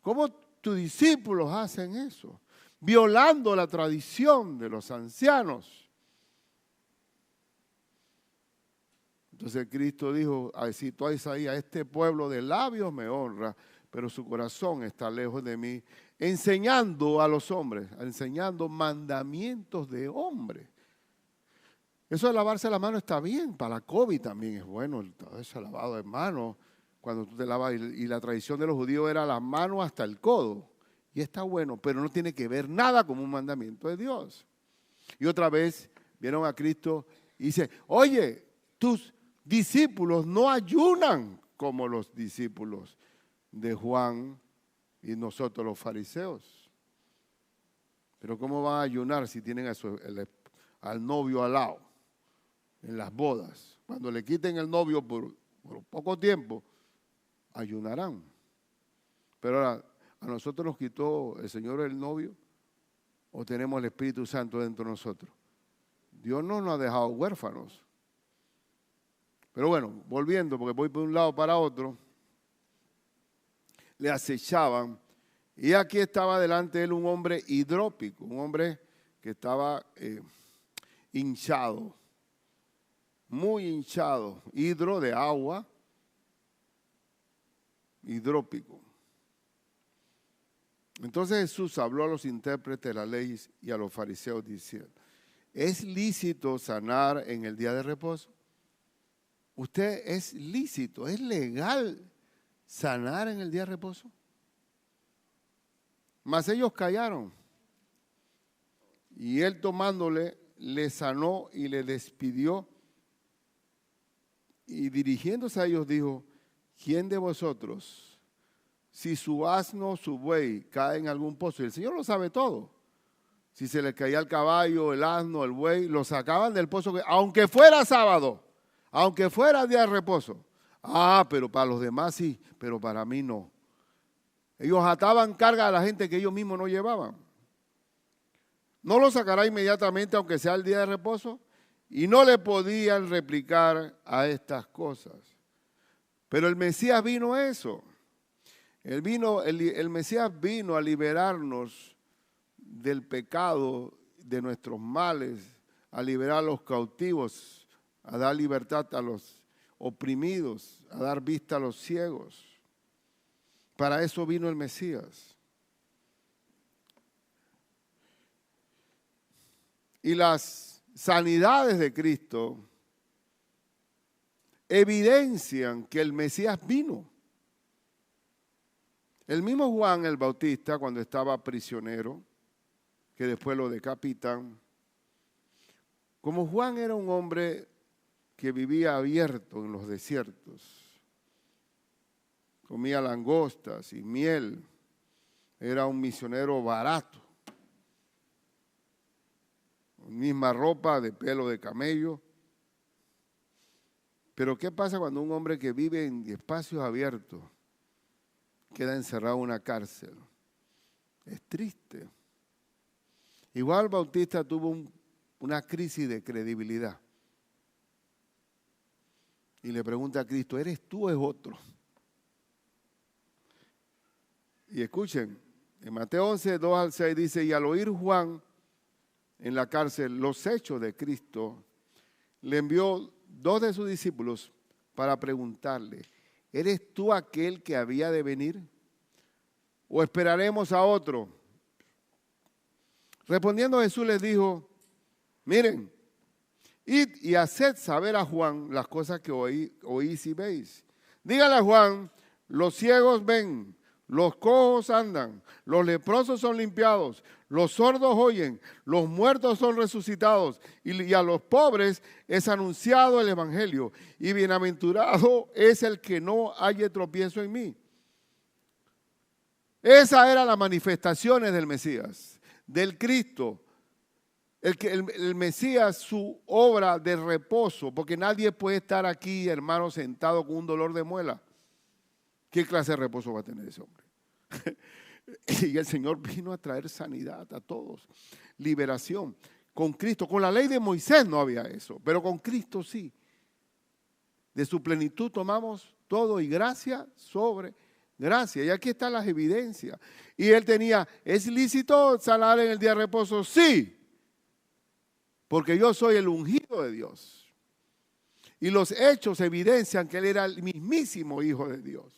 ¿Cómo tus discípulos hacen eso? Violando la tradición de los ancianos. Entonces Cristo dijo, citó a Isaías: este pueblo de labios me honra, pero su corazón está lejos de mí, enseñando a los hombres, enseñando mandamientos de hombres. Eso de lavarse la mano está bien, para la COVID también es bueno, todo ese lavado de manos, cuando tú te lavas, y la tradición de los judíos era las manos hasta el codo, y está bueno, pero no tiene que ver nada con un mandamiento de Dios. Y otra vez vieron a Cristo y dice: oye, tus discípulos no ayunan como los discípulos de Juan y nosotros los fariseos. Pero ¿cómo van a ayunar si tienen al novio al lado en las bodas? Cuando le quiten el novio por poco tiempo, ayunarán. Pero ahora, ¿a nosotros nos quitó el Señor el novio o tenemos el Espíritu Santo dentro de nosotros? Dios no nos ha dejado huérfanos. Pero bueno, volviendo, porque voy por un lado para otro, le acechaban, y aquí estaba delante de él un hombre hidrópico, un hombre que estaba hinchado, muy hinchado, hidro de agua, hidrópico. Entonces Jesús habló a los intérpretes de la ley y a los fariseos diciendo: ¿es lícito sanar en el día de reposo? ¿Usted es lícito, es legal sanar en el día de reposo? Mas ellos callaron. Y él, tomándole, le sanó y le despidió. Y dirigiéndose a ellos dijo: ¿quién de vosotros, si su asno o su buey cae en algún pozo? Y el Señor lo sabe todo. Si se les caía el caballo, el asno, el buey, lo sacaban del pozo, aunque fuera sábado, aunque fuera día de reposo. Pero para los demás sí, pero para mí no. Ellos ataban carga a la gente que ellos mismos no llevaban. No lo sacará inmediatamente, aunque sea el día de reposo. Y no le podían replicar a estas cosas. Pero el Mesías vino a eso. El Mesías vino a liberarnos del pecado, de nuestros males, a liberar a los cautivos, a dar libertad a los oprimidos, a dar vista a los ciegos. Para eso vino el Mesías. Y las sanidades de Cristo evidencian que el Mesías vino. El mismo Juan el Bautista, cuando estaba prisionero, que después lo decapitan, como Juan era un hombre que vivía abierto en los desiertos, comía langostas y miel, era un misionero barato, misma ropa de pelo de camello. Pero ¿qué pasa cuando un hombre que vive en espacios abiertos queda encerrado en una cárcel? Es triste. Igual Bautista tuvo una crisis de credibilidad. Y le pregunta a Cristo: ¿eres tú o es otro? Y escuchen, en Mateo 11, 2 al 6 dice: y al oír Juan en la cárcel los hechos de Cristo, le envió 2 de sus discípulos para preguntarle: ¿eres tú aquel que había de venir? ¿O esperaremos a otro? Respondiendo Jesús les dijo: miren, id y haced saber a Juan las cosas que oís y veis. Dígale a Juan: los ciegos ven, los cojos andan, los leprosos son limpiados, los sordos oyen, los muertos son resucitados y a los pobres es anunciado el evangelio. Y bienaventurado es el que no haya tropiezo en mí. Esa era las manifestaciones del Mesías, del Cristo. El Mesías, su obra de reposo, porque nadie puede estar aquí, hermano, sentado con un dolor de muela. ¿Qué clase de reposo va a tener ese hombre? Y el Señor vino a traer sanidad a todos, liberación. Con Cristo, con la ley de Moisés no había eso, pero con Cristo sí. De su plenitud tomamos todo y gracia sobre gracia. Y aquí están las evidencias. Y él tenía, ¿es lícito sanar en el día de reposo? Sí, porque yo soy el ungido de Dios. Y los hechos evidencian que él era el mismísimo Hijo de Dios.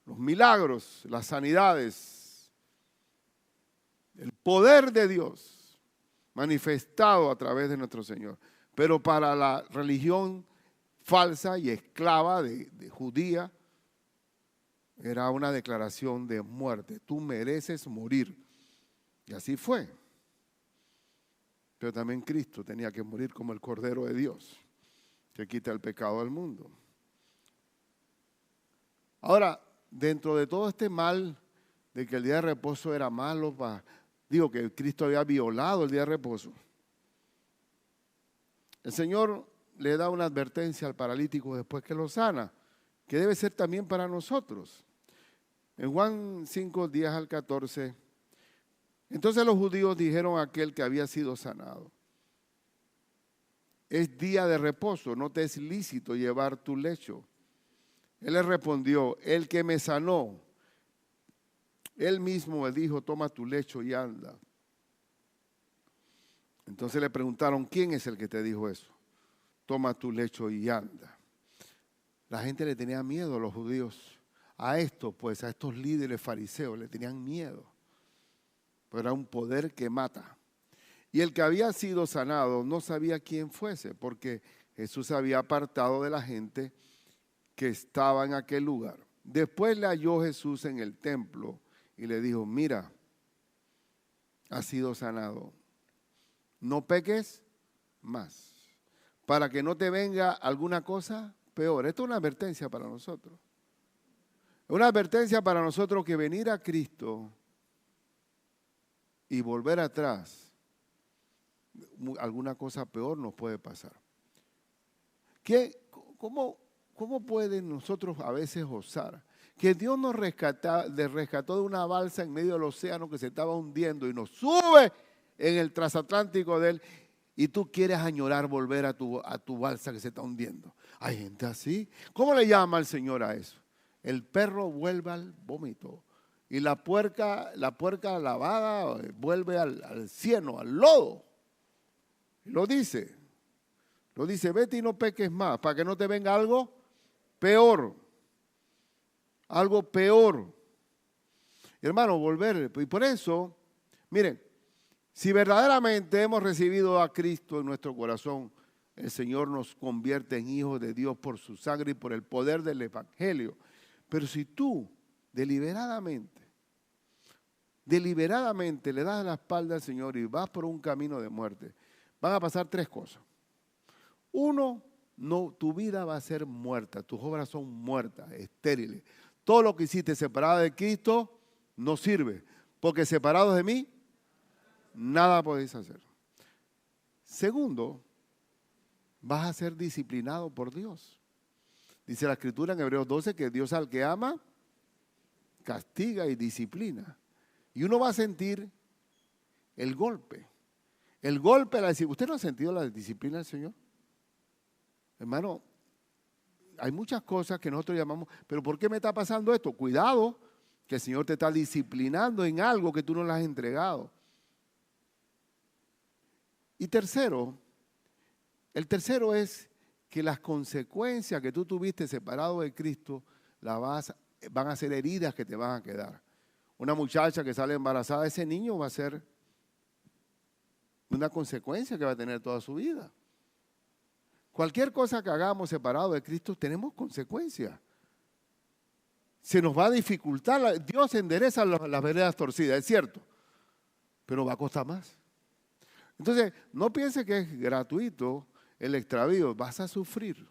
Los milagros, las sanidades, el poder de Dios manifestado a través de nuestro Señor. Pero para la religión falsa y esclava de judía, era una declaración de muerte. Tú mereces morir. Y así fue. Pero también Cristo tenía que morir como el Cordero de Dios, que quita el pecado del mundo. Ahora, dentro de todo este mal, de que el día de reposo era malo, digo que Cristo había violado el día de reposo, el Señor le da una advertencia al paralítico después que lo sana, que debe ser también para nosotros. En Juan 5, 10 al 14, entonces los judíos dijeron a aquel que había sido sanado: es día de reposo, no te es lícito llevar tu lecho. Él le respondió: el que me sanó, él mismo me dijo, toma tu lecho y anda. Entonces le preguntaron: ¿quién es el que te dijo eso? Toma tu lecho y anda. La gente le tenía miedo a los judíos. A estos, pues, a estos líderes fariseos le tenían miedo. Pero era un poder que mata. Y el que había sido sanado no sabía quién fuese, porque Jesús se había apartado de la gente que estaba en aquel lugar. Después le halló Jesús en el templo y le dijo: mira, has sido sanado. No peques más, para que no te venga alguna cosa peor. Esto es una advertencia para nosotros. Es una advertencia para nosotros que venir a Cristo y volver atrás, alguna cosa peor nos puede pasar. ¿Cómo pueden nosotros a veces osar? Que Dios nos rescató de una balsa en medio del océano que se estaba hundiendo y nos sube en el transatlántico de él, y tú quieres añorar volver a tu balsa que se está hundiendo. Hay gente así. ¿Cómo le llama el Señor a eso? El perro vuelve al vómito y la puerca lavada vuelve al cieno, al lodo. Y lo dice, vete y no peques más, para que no te venga algo peor. Algo peor. Hermano, volver. Y por eso, miren, si verdaderamente hemos recibido a Cristo en nuestro corazón, el Señor nos convierte en hijos de Dios por su sangre y por el poder del Evangelio. Pero si tú deliberadamente le das la espalda al Señor y vas por un camino de muerte, van a pasar tres cosas. Uno, tu vida va a ser muerta, tus obras son muertas, estériles. Todo lo que hiciste separado de Cristo no sirve, porque separados de mí, nada podéis hacer. Segundo, vas a ser disciplinado por Dios. Dice la Escritura en Hebreos 12 que Dios al que ama, castiga y disciplina. Y uno va a sentir el golpe. El golpe, ¿usted no ha sentido la disciplina del Señor? Hermano, hay muchas cosas que nosotros llamamos, pero ¿por qué me está pasando esto? Cuidado, que el Señor te está disciplinando en algo que tú no le has entregado. Y el tercero es que las consecuencias que tú tuviste separado de Cristo van a ser heridas que te van a quedar. Una muchacha que sale embarazada, ese niño va a ser una consecuencia que va a tener toda su vida. Cualquier cosa que hagamos separado de Cristo tenemos consecuencias. se nos va a dificultar. Dios endereza las veredas torcidas, es cierto, pero va a costar más. Entonces, no piense que es gratuito el extravío, vas a sufrir.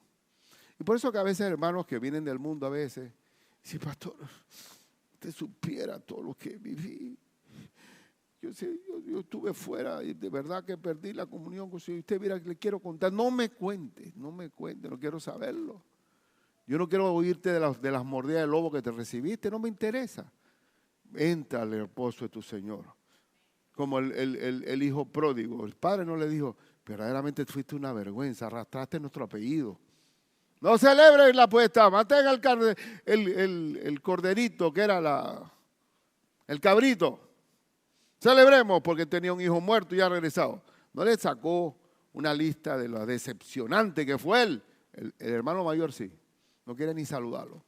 Y por eso que a veces hermanos que vienen del mundo a veces, dicen, pastor, usted supiera todo lo que viví. Yo estuve fuera y de verdad que perdí la comunión con usted. Usted mira que le quiero contar. No me cuente, no quiero saberlo. Yo no quiero oírte de las mordidas del lobo que te recibiste, no me interesa. Entra al reposo de tu Señor. Como el hijo pródigo. El padre no le dijo, verdaderamente fuiste una vergüenza, arrastraste nuestro apellido. No celebren la puesta, maten el corderito que era el cabrito. Celebremos porque tenía un hijo muerto y ya regresado. No le sacó una lista de lo decepcionante que fue él. El hermano mayor sí. No quiere ni saludarlo.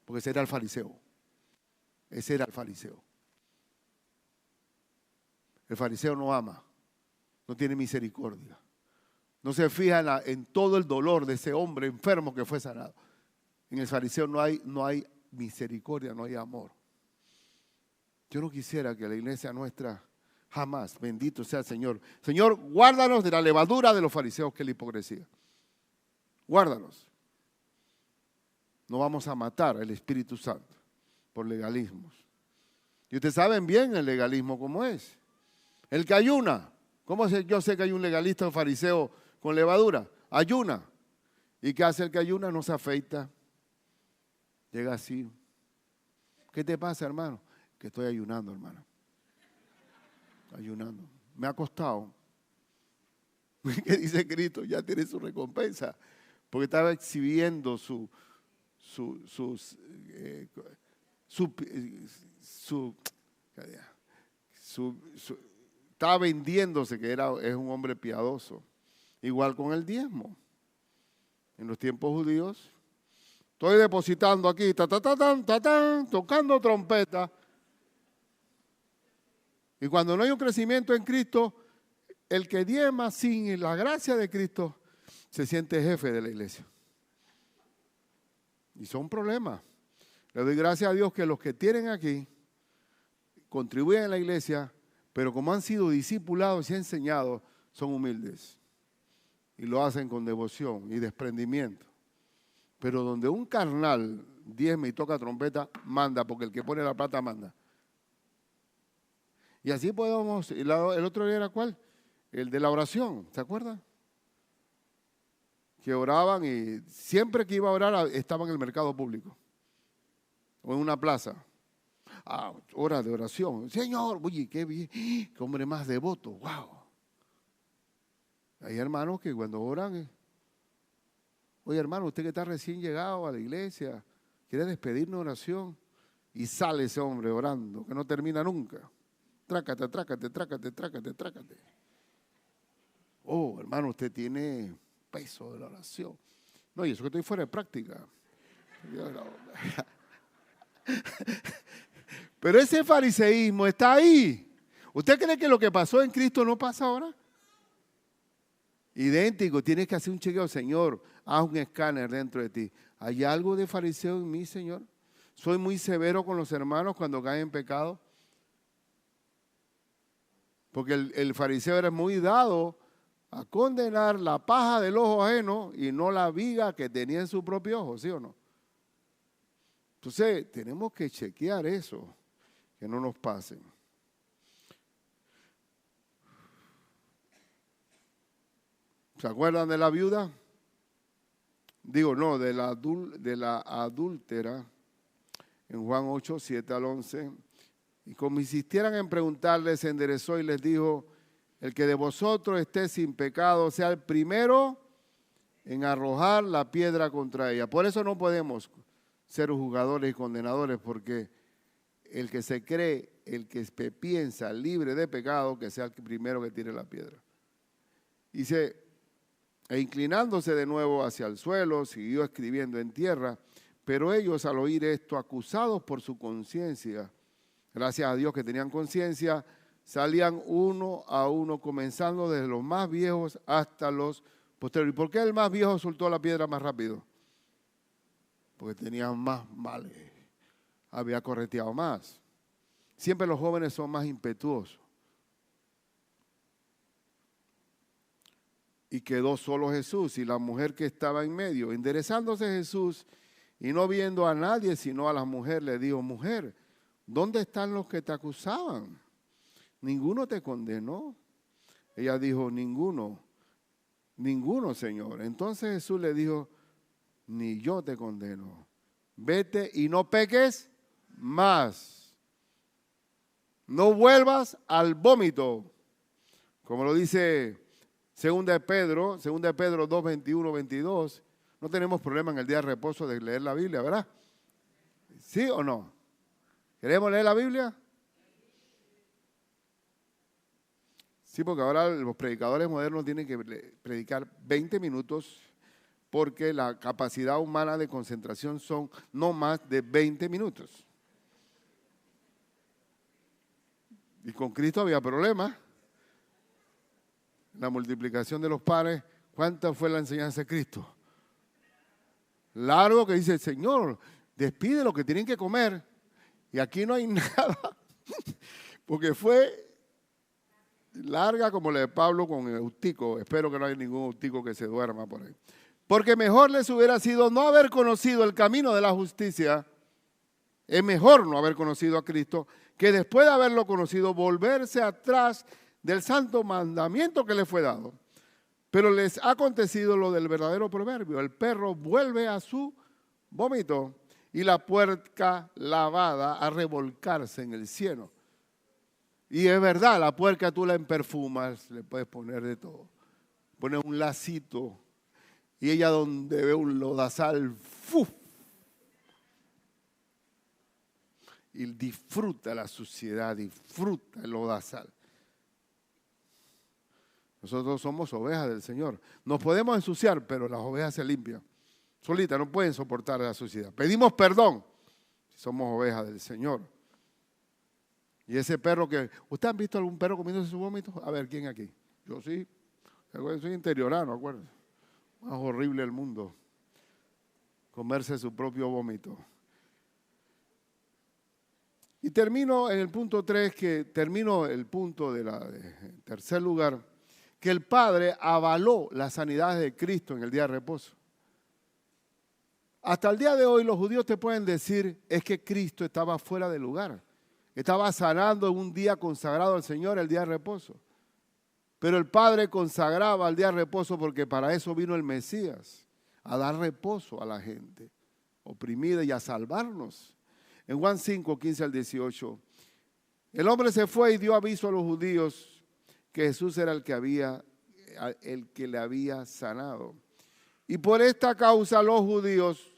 Porque ese era el fariseo. Ese era el fariseo. El fariseo no ama. No tiene misericordia. No se fija en todo el dolor de ese hombre enfermo que fue sanado. En el fariseo no hay misericordia, no hay amor. Yo no quisiera que la iglesia nuestra jamás, bendito sea el Señor. Señor, guárdanos de la levadura de los fariseos, que es la hipocresía. Guárdanos. No vamos a matar al Espíritu Santo por legalismos. Y ustedes saben bien el legalismo cómo es. El que ayuna. ¿Cómo yo sé que hay un legalista o fariseo con levadura? Ayuna. ¿Y qué hace el que ayuna? No se afeita. Llega así. ¿Qué te pasa, hermano? Que estoy ayunando, hermano. Ayunando. Me ha costado. ¿Qué dice Cristo? Ya tiene su recompensa. Porque estaba exhibiendo estaba vendiéndose que es un hombre piadoso. Igual con el diezmo. En los tiempos judíos, estoy depositando aquí, tocando trompeta. Y cuando no hay un crecimiento en Cristo, el que diezma sin la gracia de Cristo se siente jefe de la iglesia. Y son problemas. Le doy gracias a Dios que los que tienen aquí contribuyen a la iglesia, pero como han sido discipulados y enseñados, son humildes. Y lo hacen con devoción y desprendimiento. Pero donde un carnal diezma y toca trompeta, manda, porque el que pone la plata manda. Y así podemos, el otro día era ¿cuál? El de la oración, ¿se acuerdan? Que oraban y siempre que iba a orar estaba en el mercado público o en una plaza. Hora de oración. Señor, oye, qué bien, qué hombre más devoto, wow. Hay hermanos que cuando oran, oye hermano, usted que está recién llegado a la iglesia, quiere despedirnos de oración y sale ese hombre orando, que no termina nunca. Trácate. Oh, hermano, usted tiene peso de la oración. No, y eso que estoy fuera de práctica. Pero ese fariseísmo está ahí. ¿Usted cree que lo que pasó en Cristo no pasa ahora? Idéntico, tienes que hacer un chequeo, Señor, haz un escáner dentro de ti. ¿Hay algo de fariseo en mí, Señor? ¿Soy muy severo con los hermanos cuando caen en pecado? Porque el fariseo era muy dado a condenar la paja del ojo ajeno y no la viga que tenía en su propio ojo, ¿sí o no? Entonces, tenemos que chequear eso, que no nos pasen. ¿Se acuerdan de la viuda? Digo, no, de la adúltera, en Juan 8, 7 al 11. Y como insistieran en preguntarles, se enderezó y les dijo, el que de vosotros esté sin pecado sea el primero en arrojar la piedra contra ella. Por eso no podemos ser juzgadores y condenadores, porque el que se cree, el que piensa libre de pecado, que sea el primero que tire la piedra. Dice, e inclinándose de nuevo hacia el suelo, siguió escribiendo en tierra, pero ellos al oír esto, acusados por su conciencia, gracias a Dios que tenían conciencia, salían uno a uno, comenzando desde los más viejos hasta los posteriores. ¿Y por qué el más viejo soltó la piedra más rápido? Porque tenían más males, había correteado más. Siempre los jóvenes son más impetuosos. Y quedó solo Jesús y la mujer que estaba en medio. Enderezándose Jesús y no viendo a nadie sino a la mujer, le dijo: mujer, ¿dónde están los que te acusaban? ¿Ninguno te condenó? Ella dijo: ninguno, Señor. Entonces Jesús le dijo: ni yo te condeno. Vete y no peques más. No vuelvas al vómito. Como lo dice Segunda de Pedro 2, 21, 22. No tenemos problema en el día de reposo de leer la Biblia, ¿verdad? ¿Sí o no? ¿Queremos leer la Biblia? Sí, porque ahora los predicadores modernos tienen que predicar 20 minutos porque la capacidad humana de concentración son no más de 20 minutos. Y con Cristo había problemas. La multiplicación de los panes, ¿cuánta fue la enseñanza de Cristo? Largo, que dice el Señor, despide lo que tienen que comer. Y aquí no hay nada, porque fue larga como la de Pablo con Eutico. Espero que no haya ningún Eutico que se duerma por ahí. Porque mejor les hubiera sido no haber conocido el camino de la justicia. Es mejor no haber conocido a Cristo que después de haberlo conocido volverse atrás del santo mandamiento que le fue dado. Pero les ha acontecido lo del verdadero proverbio: el perro vuelve a su vómito y la puerca lavada a revolcarse en el cieno. Y es verdad, la puerca tú la emperfumas, le puedes poner de todo. Pones un lacito y ella donde ve un lodazal, ¡fuf! Y disfruta la suciedad, disfruta el lodazal. Nosotros somos ovejas del Señor. Nos podemos ensuciar, pero las ovejas se limpian. Solitas no pueden soportar la suciedad. Pedimos perdón si somos ovejas del Señor. Y ese perro que... ¿Usted han visto algún perro comiéndose su vómito? A ver, ¿quién aquí? Yo sí. Soy interiorano, acuérdense. Más horrible el mundo. Comerse su propio vómito. Y termino en el punto 3, termino el punto de tercer lugar, que el Padre avaló las sanidades de Cristo en el día de reposo. Hasta el día de hoy los judíos te pueden decir es que Cristo estaba fuera de lugar. Estaba sanando en un día consagrado al Señor, el día de reposo. Pero el Padre consagraba el día de reposo porque para eso vino el Mesías, a dar reposo a la gente oprimida y a salvarnos. En Juan 5, 15 al 18, el hombre se fue y dio aviso a los judíos que Jesús era el que le había sanado. Y por esta causa los judíos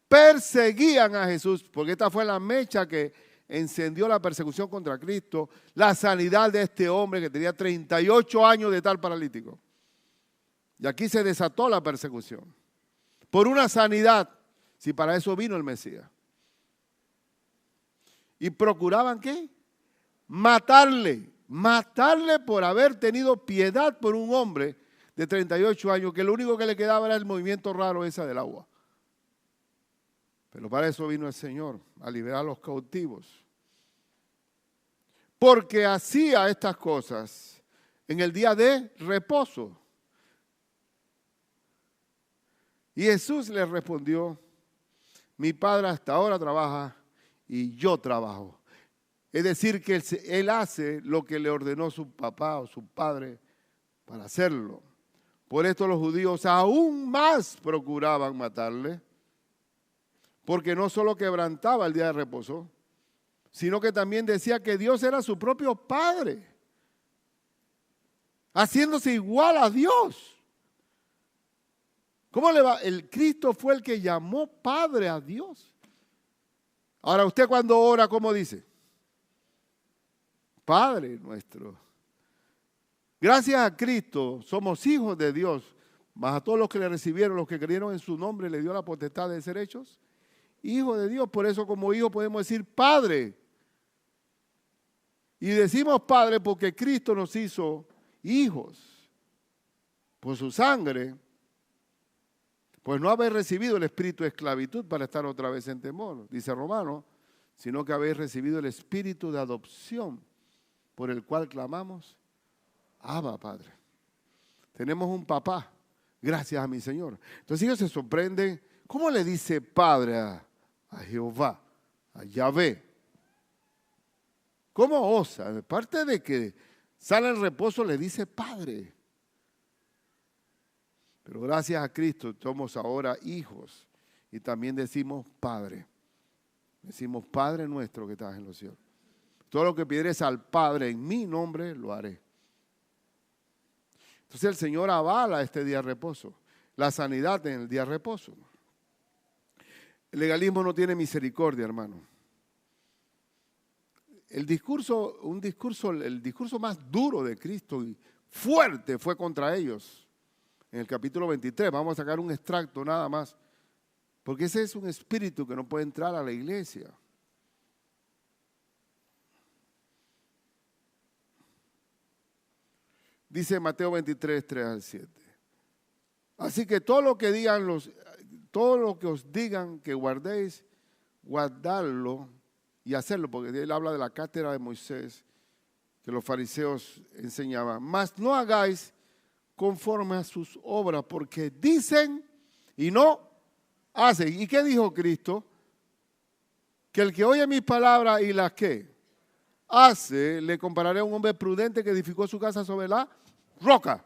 perseguían a Jesús, porque esta fue la mecha que encendió la persecución contra Cristo, la sanidad de este hombre que tenía 38 años de tal paralítico. Y aquí se desató la persecución. Por una sanidad, si para eso vino el Mesías. Y procuraban, ¿qué? Matarle por haber tenido piedad por un hombre de 38 años, que lo único que le quedaba era el movimiento raro ese del agua. Pero para eso vino el Señor, a liberar a los cautivos. Porque hacía estas cosas en el día de reposo. Y Jesús le respondió: mi Padre hasta ahora trabaja y yo trabajo. Es decir, que él hace lo que le ordenó su papá o su padre para hacerlo. Por esto los judíos aún más procuraban matarle, porque no solo quebrantaba el día de reposo, sino que también decía que Dios era su propio Padre, haciéndose igual a Dios. ¿Cómo le va? El Cristo fue el que llamó Padre a Dios. Ahora, usted cuando ora, ¿cómo dice? Padre nuestro. Gracias a Cristo somos hijos de Dios, mas a todos los que le recibieron, los que creyeron en su nombre, le dio la potestad de ser hechos hijos de Dios. Por eso como hijos podemos decir Padre. Y decimos Padre porque Cristo nos hizo hijos por su sangre, pues no haber recibido el espíritu de esclavitud para estar otra vez en temor. Dice Romanos, sino que habéis recibido el espíritu de adopción, por el cual clamamos, Abba, Padre. Tenemos un papá, gracias a mi Señor. Entonces ellos se sorprenden, ¿cómo le dice Padre a Jehová, a Yahvé? ¿Cómo osa? De parte de que sale el reposo, le dice Padre. Pero gracias a Cristo somos ahora hijos y también decimos Padre. Decimos Padre nuestro que estás en los cielos. Todo lo que pidieres al Padre en mi nombre lo haré. Entonces el Señor avala este día de reposo, la sanidad en el día de reposo. El legalismo no tiene misericordia, hermano. El discurso más duro de Cristo y fuerte fue contra ellos. En el capítulo 23, vamos a sacar un extracto nada más, porque ese es un espíritu que no puede entrar a la iglesia. Dice Mateo 23, 3 al 7. Así que todo lo que os digan que guardéis, guardadlo y hacerlo, porque él habla de la cátedra de Moisés que los fariseos enseñaban. Mas no hagáis conforme a sus obras, porque dicen y no hacen. ¿Y qué dijo Cristo? Que el que oye mis palabras y las que hace, le compararé a un hombre prudente que edificó su casa sobre la roca.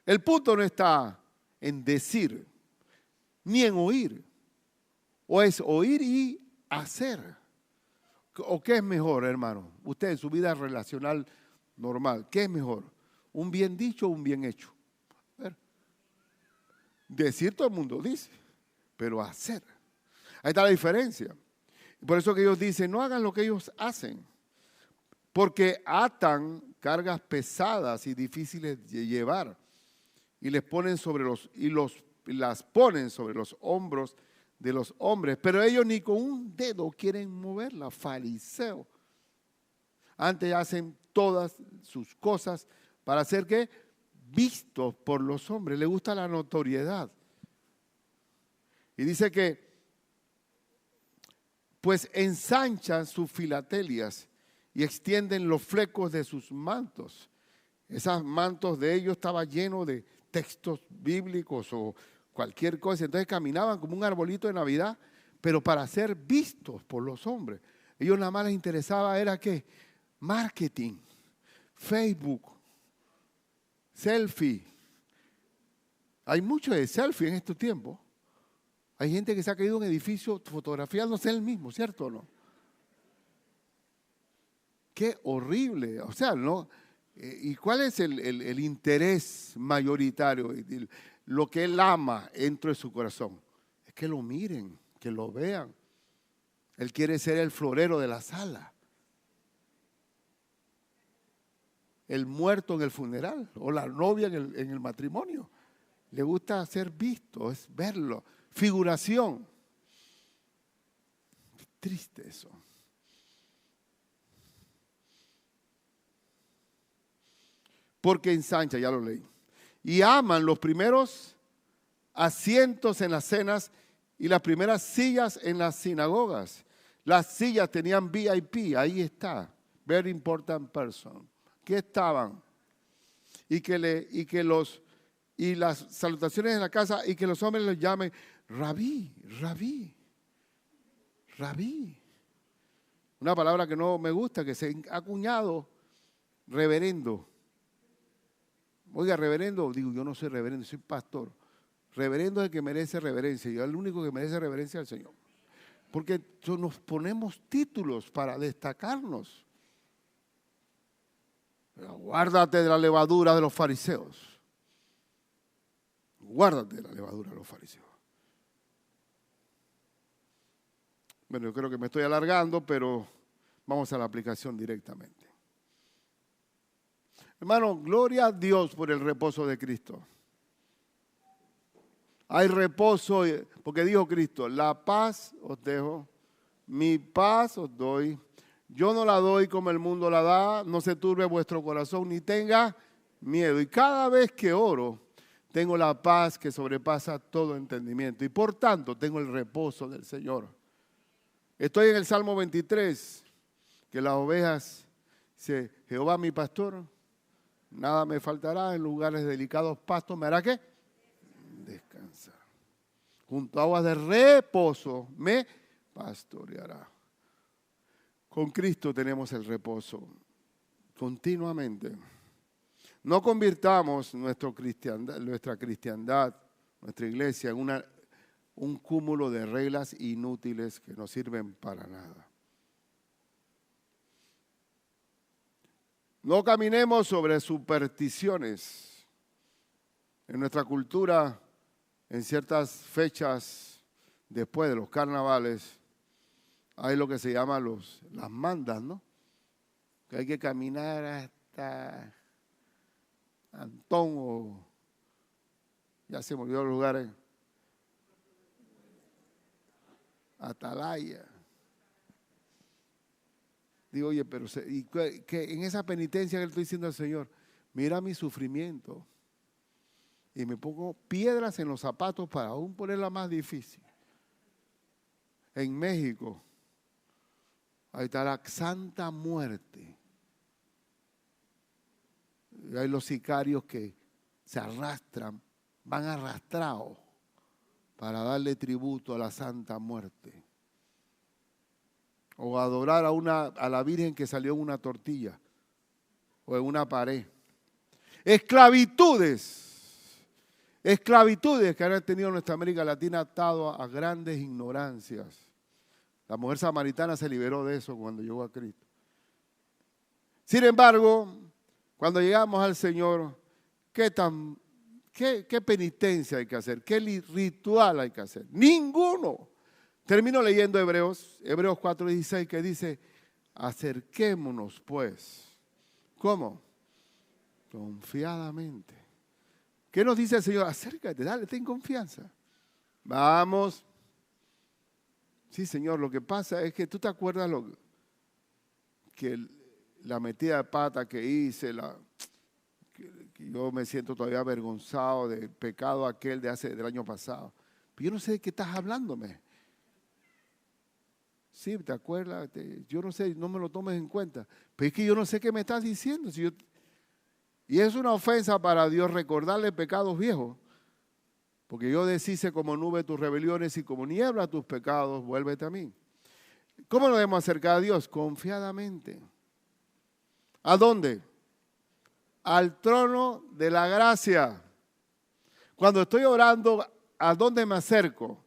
El punto no está en decir, ni en oír, o es oír y hacer. ¿O qué es mejor, hermano? Usted en su vida relacional normal, ¿qué es mejor? ¿Un bien dicho o un bien hecho? A ver. Decir todo el mundo dice, pero hacer. Ahí está la diferencia. Por eso que ellos dicen, no hagan lo que ellos hacen, porque atan cargas pesadas y difíciles de llevar y las ponen sobre los hombros de los hombres, pero ellos ni con un dedo quieren moverla, fariseo. Antes hacen todas sus cosas para ser ¿qué? Vistos por los hombres. Les gusta la notoriedad. Y dice que pues ensanchan sus filatelias y extienden los flecos de sus mantos. Esos mantos de ellos estaban llenos de textos bíblicos o cualquier cosa. Entonces caminaban como un arbolito de Navidad, pero para ser vistos por los hombres. Ellos nada más les interesaba era ¿qué? Marketing, Facebook, selfie. Hay mucho de selfie en estos tiempos. Hay gente que se ha caído en un edificio fotografiándose él mismo, ¿cierto o no? Qué horrible. O sea, ¿no? ¿Y cuál es el interés mayoritario? Lo que él ama dentro de su corazón. Es que lo miren, que lo vean. Él quiere ser el florero de la sala. El muerto en el funeral o la novia en el matrimonio. Le gusta ser visto, es verlo. Figuración. Qué triste eso. Porque ensancha, ya lo leí. Y aman los primeros asientos en las cenas y las primeras sillas en las sinagogas. Las sillas tenían VIP, ahí está. Very important person. ¿Qué estaban? Y las salutaciones en la casa y que los hombres los llamen rabí, rabí, rabí. Una palabra que no me gusta, que se ha acuñado, reverendo. Oiga, reverendo, digo, yo no soy reverendo, soy pastor. Reverendo es el que merece reverencia, y el único que merece reverencia es el Señor. Porque nos ponemos títulos para destacarnos. Pero guárdate de la levadura de los fariseos. Guárdate de la levadura de los fariseos. Bueno, yo creo que me estoy alargando, pero vamos a la aplicación directamente. Hermano, gloria a Dios por el reposo de Cristo. Hay reposo, porque dijo Cristo, la paz os dejo, mi paz os doy. Yo no la doy como el mundo la da, no se turbe vuestro corazón ni tenga miedo. Y cada vez que oro, tengo la paz que sobrepasa todo entendimiento. Y por tanto, tengo el reposo del Señor. Estoy en el Salmo 23, que las ovejas, dice, Jehová mi pastor, nada me faltará, en lugares delicados pastos, ¿me hará qué? Descansar. Junto a aguas de reposo me pastoreará. Con Cristo tenemos el reposo continuamente. No convirtamos nuestra cristiandad, nuestra iglesia en un cúmulo de reglas inútiles que no sirven para nada. No caminemos sobre supersticiones. En nuestra cultura, en ciertas fechas después de los carnavales, hay lo que se llama las mandas, ¿no? Que hay que caminar hasta Antón o ya se me olvidó los lugares. Atalaya. Digo, oye, pero que en esa penitencia que le estoy diciendo al Señor, mira mi sufrimiento. Y me pongo piedras en los zapatos para aún ponerla más difícil. En México, ahí está la Santa Muerte. Y hay los sicarios que se arrastran, van arrastrados para darle tributo a la Santa Muerte. O adorar a la Virgen que salió en una tortilla o en una pared. Esclavitudes que han tenido nuestra América Latina atado a grandes ignorancias. La mujer samaritana se liberó de eso cuando llegó a Cristo. Sin embargo, cuando llegamos al Señor, ¿qué penitencia hay que hacer? ¿Qué ritual hay que hacer? Ninguno. Termino leyendo Hebreos 4:16, que dice, acerquémonos pues. ¿Cómo? Confiadamente. ¿Qué nos dice el Señor? Acércate, dale, ten confianza. Vamos. Sí, Señor, lo que pasa es que tú te acuerdas la metida de pata que hice, que yo me siento todavía avergonzado del pecado aquel del año pasado. Pero yo no sé de qué estás hablándome. Sí, ¿te acuerdas? Yo no sé, no me lo tomes en cuenta. Pero es que yo no sé qué me estás diciendo. Y es una ofensa para Dios recordarle pecados viejos. Porque yo deshice como nube tus rebeliones y como niebla tus pecados, vuélvete a mí. ¿Cómo nos debemos acercar a Dios? Confiadamente. ¿A dónde? Al trono de la gracia. Cuando estoy orando, ¿a dónde me acerco?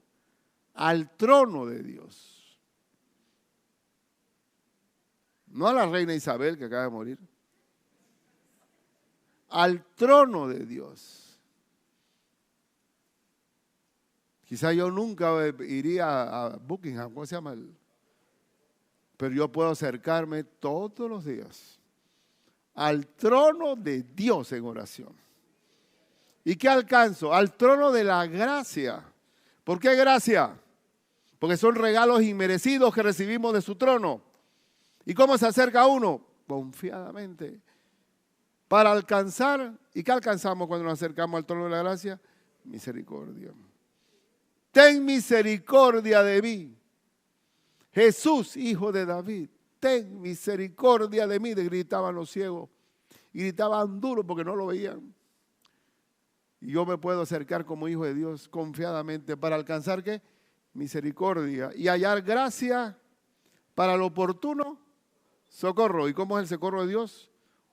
Al trono de Dios. No a la reina Isabel que acaba de morir. Al trono de Dios. Quizá yo nunca iría a Buckingham, ¿cómo se llama? Pero yo puedo acercarme todos los días al trono de Dios en oración. ¿Y qué alcanzo? Al trono de la gracia. ¿Por qué gracia? Porque son regalos inmerecidos que recibimos de su trono. ¿Y cómo se acerca uno? Confiadamente. Para alcanzar, ¿y qué alcanzamos cuando nos acercamos al trono de la gracia? Misericordia. Ten misericordia de mí. Jesús, hijo de David, ten misericordia de mí, gritaban los ciegos. Y gritaban duro porque no lo veían. Y yo me puedo acercar como hijo de Dios confiadamente para alcanzar ¿qué? Misericordia y hallar gracia para lo oportuno socorro. ¿Y cómo es el socorro de Dios?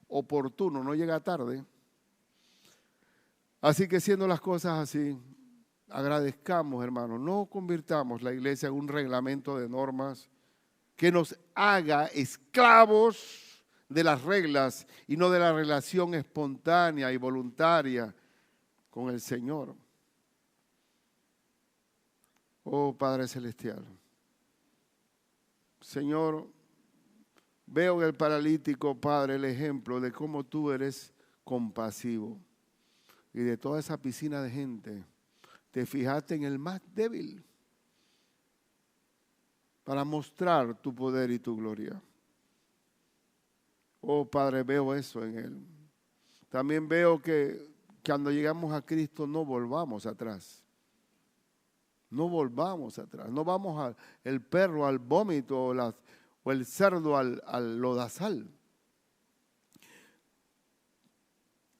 Oportuno, no llega tarde. Así que siendo las cosas así, agradezcamos, hermanos, no convirtamos la iglesia en un reglamento de normas que nos haga esclavos de las reglas y no de la relación espontánea y voluntaria con el Señor. Oh Padre Celestial, Señor, veo en el paralítico, Padre, el ejemplo de cómo tú eres compasivo. Y de toda esa piscina de gente, te fijaste en el más débil para mostrar tu poder y tu gloria. Oh Padre, veo eso en él. También veo que cuando llegamos a Cristo no volvamos atrás. No volvamos atrás. No vamos el perro al vómito o el cerdo al lodazal.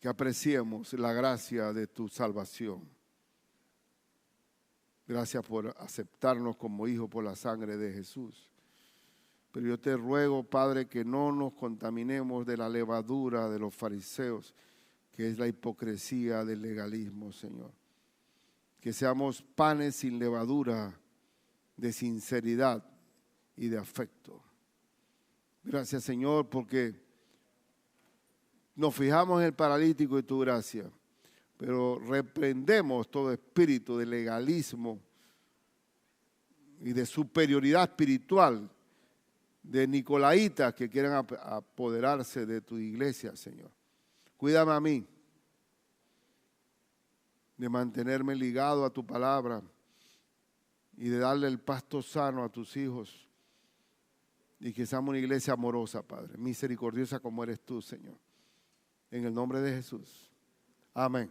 Que apreciemos la gracia de tu salvación. Gracias por aceptarnos como hijos por la sangre de Jesús. Pero yo te ruego, Padre, que no nos contaminemos de la levadura de los fariseos, que es la hipocresía del legalismo, Señor. Que seamos panes sin levadura, de sinceridad y de afecto. Gracias, Señor, porque nos fijamos en el paralítico y tu gracia, pero reprendemos todo espíritu de legalismo y de superioridad espiritual de nicolaitas que quieran apoderarse de tu iglesia, Señor. Cuídame a mí de mantenerme ligado a tu palabra y de darle el pasto sano a tus hijos y que seamos una iglesia amorosa, Padre, misericordiosa como eres tú, Señor. En el nombre de Jesús. Amén.